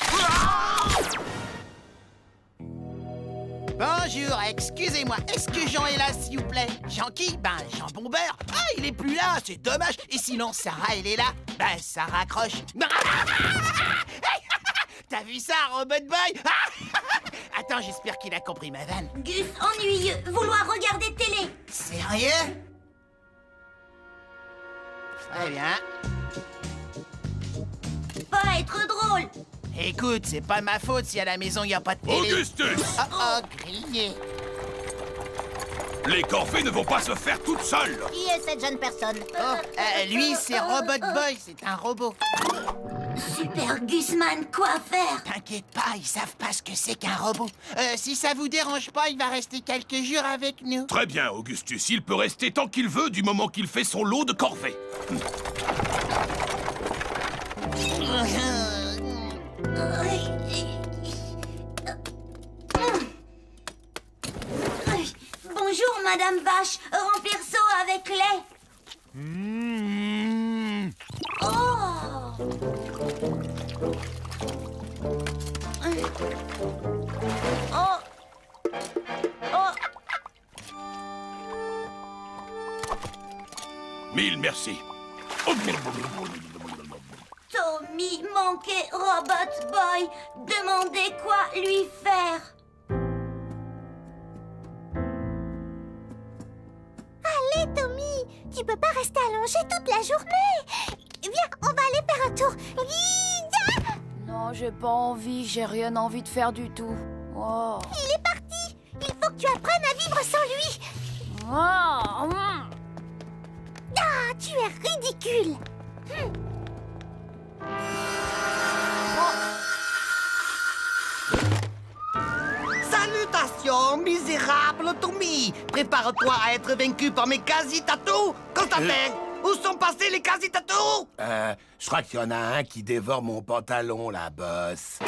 Bonjour, excusez-moi, est-ce que Jean est là, s'il vous plaît? Jean qui? Ben, Jean Bombeur. Ah, il est plus là, c'est dommage. Et sinon, Sarah, elle est là. Ben, ça raccroche. T'as vu ça, Robot Boy? Attends, j'espère qu'il a compris ma vanne. Gus, ennuyeux, vouloir regarder télé. Sérieux? Très bien. Pas être drôle. Écoute, c'est pas ma faute si à la maison il n'y a pas de télé. Augustus! Oh, grillé. Les corvées ne vont pas se faire toutes seules. Qui est cette jeune personne? Lui, c'est Robot Boy, c'est un robot. Super Gusman, quoi faire? T'inquiète pas, ils savent pas ce que c'est qu'un robot. Si ça vous dérange pas, il va rester quelques jours avec nous. Très bien, Augustus. Il peut rester tant qu'il veut du moment qu'il fait son lot de corvées. Bonjour, Madame Vache. Remplir seau avec lait. Oh! Oh! Oh! Mille merci. Tommy manquait Robot Boy. Demandez quoi lui faire. Allez, Tommy, tu peux pas rester allongé toute la journée. Viens, on va aller faire un tour. Non, j'ai pas envie, j'ai rien envie de faire du tout. Oh. Il est parti. Il faut que tu apprennes à vivre sans lui. Oh. Ah, tu es ridicule. Salutations, misérable Tommy. Prépare-toi à être vaincu par mes quasi-tatous. Constantin, où sont passés les quasi-tatous? Je crois qu'il y en a un qui dévore mon pantalon, la bosse.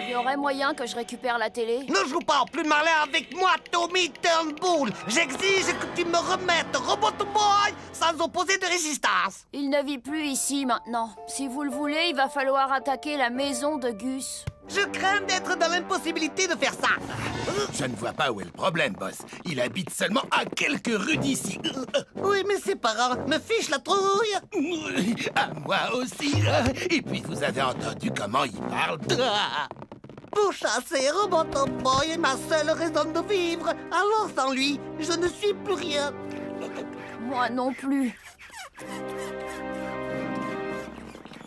Il y aurait moyen que je récupère la télé? Ne joue pas plus malin avec moi, Tommy Turnbull. J'exige que tu me remettes Robot Boy sans opposer de résistance. Il ne vit plus ici maintenant. Si vous le voulez, il va falloir attaquer la maison de Gus. Je crains d'être dans l'impossibilité de faire ça. Je ne vois pas où est le problème, boss. Il habite seulement à quelques rues d'ici. Oui, mais ses parents me fichent la trouille. À moi aussi. Et puis, vous avez entendu comment il parle. Pour chasser Robot Boy est ma seule raison de vivre. Alors sans lui, je ne suis plus rien. Moi non plus.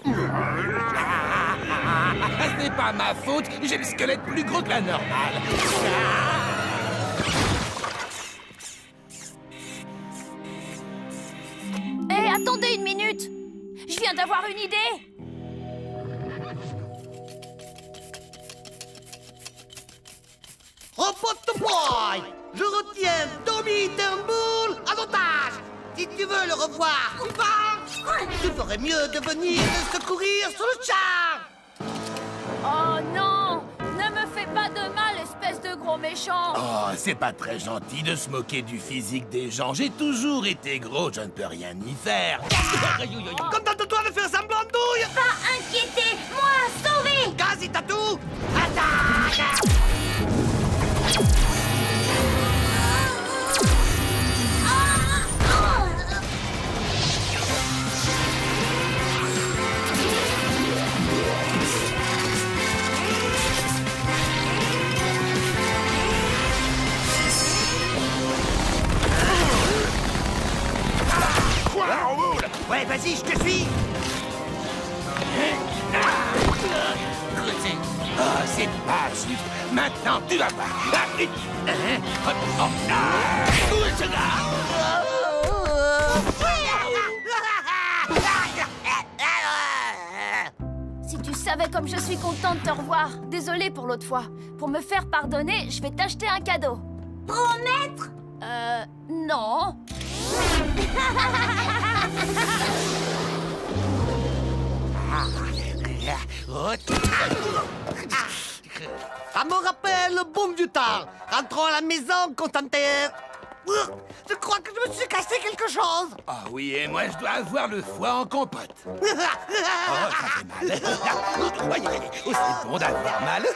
Ce n'est pas ma faute. J'ai le squelette plus gros que la normale. Hé, attendez une minute. Je viens d'avoir une idée. Robot Boy, je retiens Tommy Turnbull en otage. Si tu veux le revoir, tu ferais mieux de venir le secourir sur le char. Oh non! Ne me fais pas de mal, espèce de gros méchant! Oh, c'est pas très gentil de se moquer du physique des gens. J'ai toujours été gros, je ne peux rien y faire. Contente-toi de faire semblant de douille. Pas inquiété, moi sauvé. Quasi-tatou, attaque! Ouais, vas-y, je te suis. Oh, c'est pas juste. Maintenant, tu vas voir. Si tu savais comme je suis contente de te revoir. Désolée pour l'autre fois. Pour me faire pardonner, je vais t'acheter un cadeau. Promettre? Non. Ça me rappelle le bon vieux temps. Rentrons à la maison, Constantin. Je crois que je me suis cassé quelque chose. Ah oui, et moi, je dois avoir le foie en compote. Oh, ça fait mal. Oh, c'est bon d'avoir mal.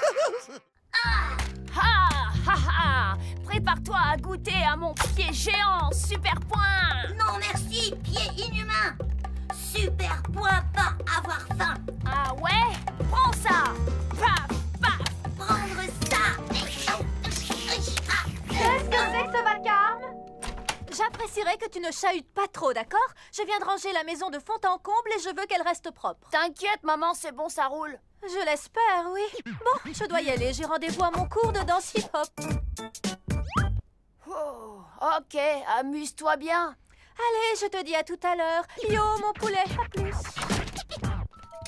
Prépare-toi à goûter à mon pied géant, super point. Non merci, pied inhumain. Super point, pas avoir faim. Ah ouais? Prends ça. Paf, paf. Prendre ça. Qu'est-ce que c'est que ce vacarme? J'apprécie j'apprécierais que tu ne chahutes pas trop, d'accord? Je viens de ranger la maison de fond en comble et je veux qu'elle reste propre. T'inquiète, maman, c'est bon, ça roule. Je l'espère, oui. Bon, je dois y aller, j'ai rendez-vous à mon cours de danse hip-hop. Oh, ok, amuse-toi bien. Allez, je te dis à tout à l'heure. Yo, mon poulet, à plus.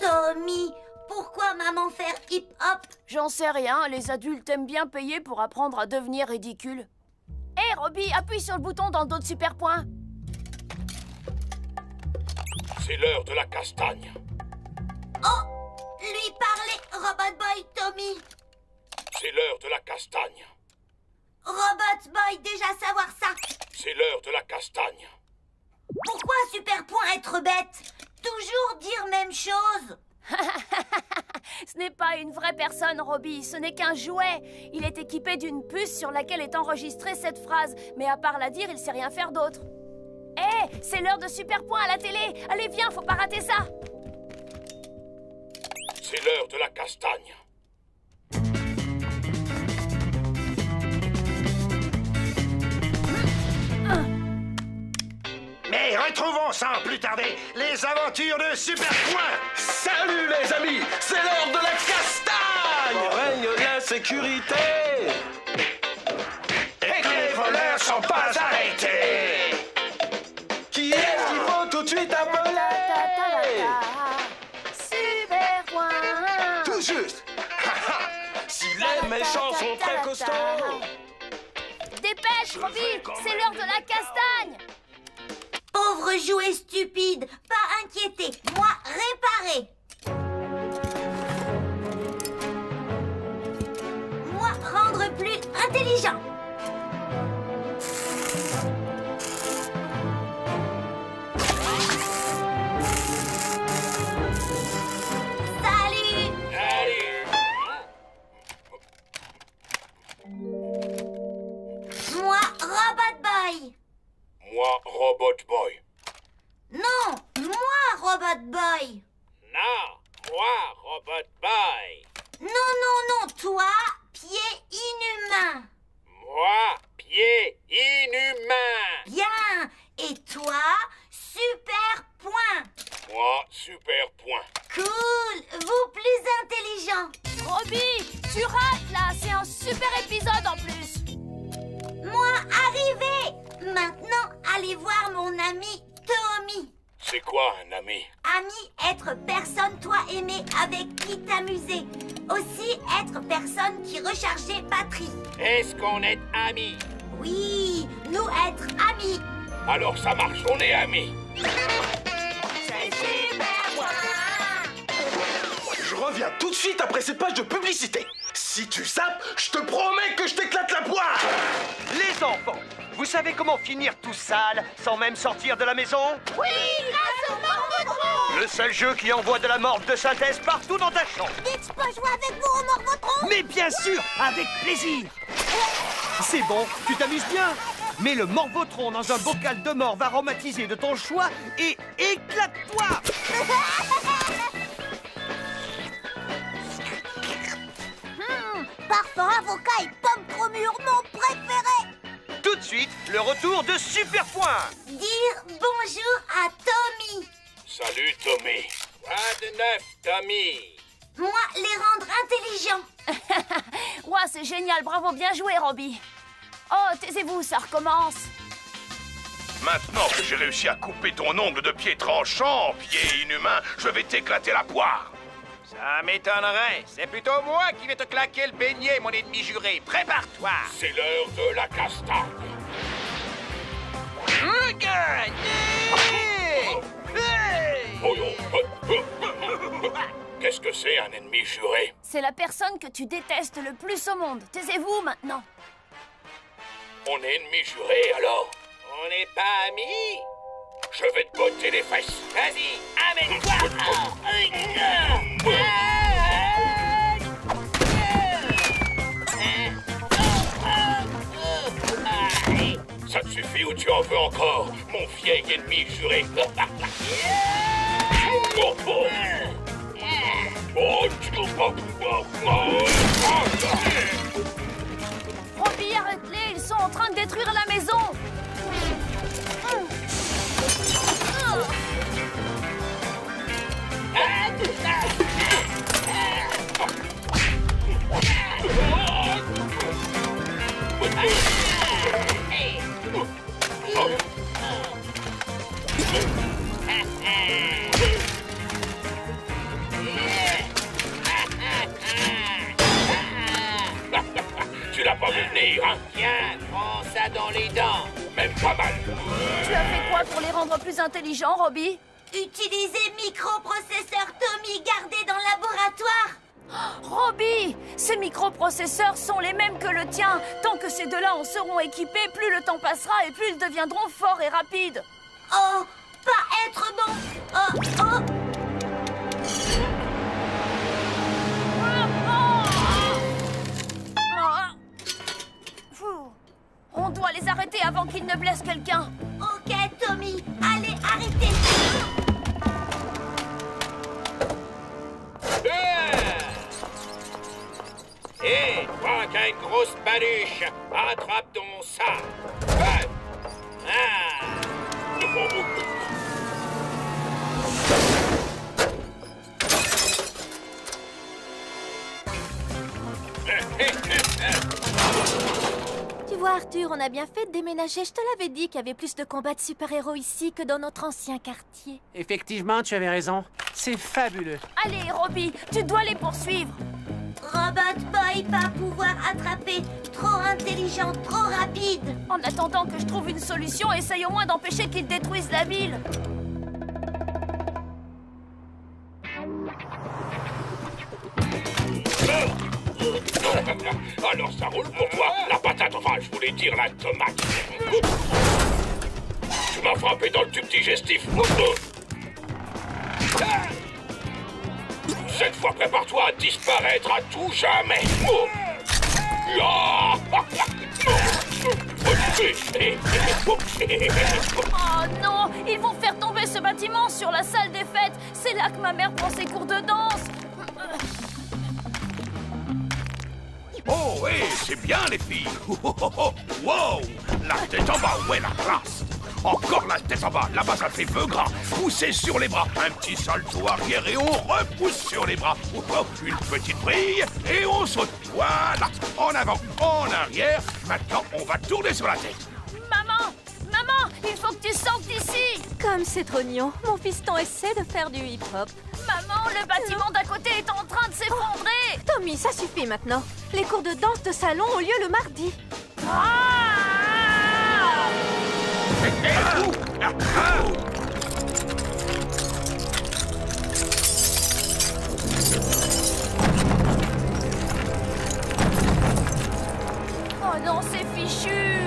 Tommy, pourquoi maman faire hip-hop? J'en sais rien, les adultes aiment bien payer pour apprendre à devenir ridicule. Hé, Robbie, appuie sur le bouton dans le dos de Superpoint. C'est l'heure de la castagne. Oh, lui parler, Robot Boy, Tommy. C'est l'heure de la castagne. Robot Boy, déjà savoir ça. C'est l'heure de la castagne. Pourquoi Superpoint être bête? Toujours dire même chose. Ce n'est pas une vraie personne, Robbie, ce n'est qu'un jouet. Il est équipé d'une puce sur laquelle est enregistrée cette phrase. Mais à part la dire, il sait rien faire d'autre. Hé, c'est l'heure de Superpoint à la télé. Allez, viens, faut pas rater ça. C'est l'heure de la castagne. Mais retrouvons sans plus tarder les aventures de Superpoint. Salut les amis, c'est l'heure de la castagne. Règne l'insécurité et que les voleurs sont pas arrêtés. Qui est-ce qu'il faut tout de suite appeler? Superpoint. Tout juste. Si les méchants sont très costauds. Dépêche, Robbie, c'est l'heure de la castagne. Pauvre jouet stupide, pas inquiété, moi réparer. Moi rendre plus intelligent. Salut. Moi Robot Boy. Moi, Robot Boy. Non, moi, Robot Boy. Non, moi, Robot Boy. Non, non, non, toi, pied inhumain. Moi, pied inhumain. Bien. Et toi, Superpoint. Moi, Superpoint. Cool, vous plus intelligent. Robbie, tu rates là, c'est un super épisode en plus. Moi, arrivé. Maintenant, allez voir mon ami Tommy. C'est quoi un ami? Ami, être personne toi aimé avec qui t'amuser. Aussi, être personne qui recharge les batteries. Est-ce qu'on est amis? Oui, nous être amis. Alors ça marche, on est amis. C'est Superpoint. Je reviens tout de suite après cette page de publicité. Si tu zappes, je te promets que je t'éclate la poire. Les enfants, vous savez comment finir tout sale sans même sortir de la maison? Oui, grâce au Morvotron. Le seul jeu qui envoie de la morve de synthèse partout dans ta chambre. Dites, je peux jouer avec vous au Morvotron? Mais bien sûr, avec plaisir. C'est bon, tu t'amuses bien. Mets le Morvotron dans un bocal de morve aromatisé de ton choix et éclate-toi. Parfum, avocat et pomme trop mûre, mon préféré. Tout de suite, le retour de Superpoint. Dire bonjour à Tommy. Salut, Tommy. Quoi de neuf, Tommy? Moi, les rendre intelligents. Ouah, c'est génial, bravo, bien joué, Robbie. Oh, taisez-vous, ça recommence. Maintenant que j'ai réussi à couper ton ongle de pied tranchant, pied inhumain, je vais t'éclater la poire. Ça m'étonnerait. C'est plutôt moi qui vais te claquer le beignet, mon ennemi juré. Prépare-toi. C'est l'heure de la castagne. Qu'est-ce que c'est, un ennemi juré? C'est la personne que tu détestes le plus au monde. Taisez-vous maintenant. On est ennemis jurés, alors? On n'est pas amis? Je vais te botter les fesses. Vas-y, amène-toi. Ça te suffit ou tu en veux encore, mon vieil ennemi juré? Robbie, arrête-les, ils sont en train de détruire la maison. pas vu venir, hein? Tiens, prends ça dans les dents. Même pas mal. Tu as fait quoi pour les rendre plus intelligents, Robbie? Utiliser microprocesseur Tommy gardé dans le laboratoire. Robbie, ces microprocesseurs sont les mêmes que le tien. Tant que ces deux-là en seront équipés, plus le temps passera et plus ils deviendront forts et rapides. Oh, pas être bon. Oh, oh. On doit les arrêter avant qu'ils ne blessent quelqu'un. Ok, Tommy, allez, arrêtez. Hé, toi qui as une grosse baluche, attrape ton ça. Tu vois, Arthur, on a bien fait de déménager. Je te l'avais dit qu'il y avait plus de combats de super-héros ici que dans notre ancien quartier. Effectivement, tu avais raison. C'est fabuleux. Allez, Robbie, tu dois les poursuivre. Robot Boy, pas pouvoir attraper. Trop intelligent, trop rapide. En attendant que je trouve une solution, essaye au moins d'empêcher qu'ils détruisent la ville. Alors ça roule pour toi, la patate, enfin je voulais dire la tomate. Tu m'as frappé dans le tube digestif. Cette fois, prépare-toi à disparaître à tout jamais. Oh non, ils vont faire tomber ce bâtiment sur la salle des fêtes. C'est là que ma mère prend ses cours de danse. Oh, oui, c'est bien, les filles. Wow, la tête en bas, ouais, la classe. Encore la tête en bas, là-bas, ça fait feu gras. Poussez sur les bras, un petit salto arrière et on repousse sur les bras. Une petite brille et on saute. Voilà, en avant, en arrière. Maintenant, on va tourner sur la tête. Maman, maman, il faut que tu sortes d'ici. Comme c'est trop mignon, mon fiston essaie de faire du hip-hop. Maman, le bâtiment d'à côté est en train de s'effondrer. Tommy, ça suffit maintenant. Les cours de danse de salon ont lieu le mardi. Oh non, c'est fichu.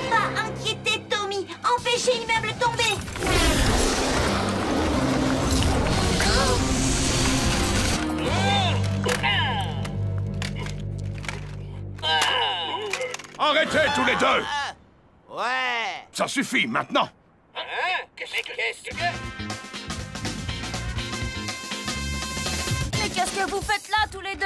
Pas inquiété, Tommy. Empêchez l'immeuble de tomber. Arrêtez tous les deux. Ouais. Ça suffit maintenant. Hein? Qu'est-ce que... Mais qu'est-ce que vous faites là, tous les deux?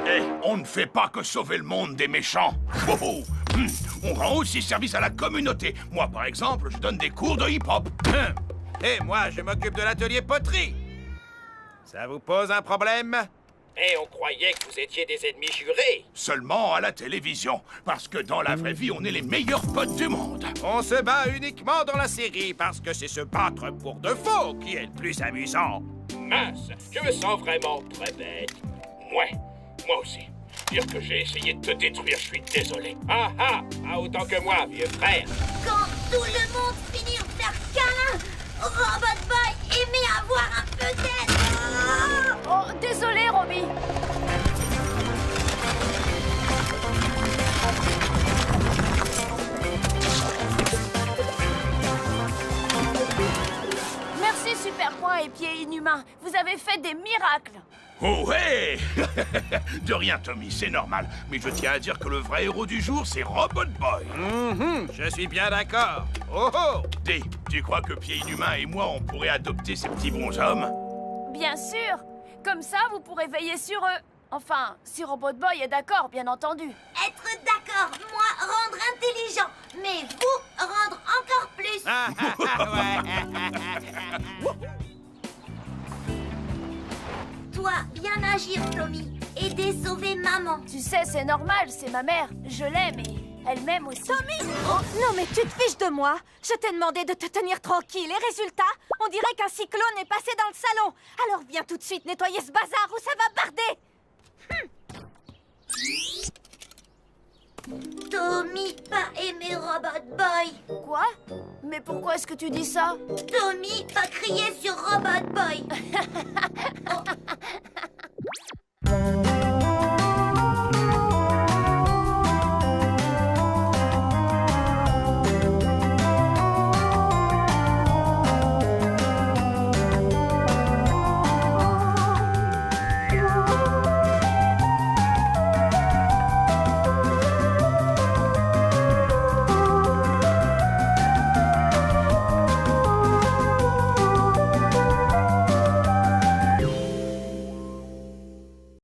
Eh, on ne fait pas que sauver le monde des méchants. Oh, oh. On rend aussi service à la communauté. Moi, par exemple, je donne des cours de hip-hop. Et moi, je m'occupe de l'atelier poterie. Ça vous pose un problème? Et on croyait que vous étiez des ennemis jurés. Seulement à la télévision. Parce que dans la vraie vie, on est les meilleurs potes du monde. On se bat uniquement dans la série parce que c'est se battre pour de faux qui est le plus amusant. Mince, je me sens vraiment très bête. Moi aussi. Dire que j'ai essayé de te détruire, je suis désolé. Ah, autant que moi, vieux frère. Quand tout le monde finit de faire câlin, Robot Boy aimait avoir un peu d'aide. Oh, désolé, Robbie. Merci, Super Point et Pieds Inhumains. Vous avez fait des miracles. Oh ouais. De rien, Tommy, c'est normal. Mais je tiens à dire que le vrai héros du jour, c'est Robot Boy. Je suis bien d'accord. Oh oh. Dis, tu crois que Pieds Inhumains et moi, on pourrait adopter ces petits bonshommes? Bien sûr. Comme ça, vous pourrez veiller sur eux. Enfin, si Robot Boy est d'accord, bien entendu. Être d'accord, moi, rendre intelligent. Mais vous, rendre encore plus. Toi, bien agir, Tommy. Aider, sauver maman. Tu sais, c'est normal, c'est ma mère. Je l'aime et elle m'aime aussi. Tommy! Oh, non, mais tu te fiches de moi. Je t'ai demandé de te tenir tranquille. Les résultats? On dirait qu'un cyclone est passé dans le salon. Alors viens tout de suite nettoyer ce bazar ou ça va barder. Robot Boy. Quoi? Mais pourquoi est-ce que tu dis ça? Tommy va crier sur Robot Boy.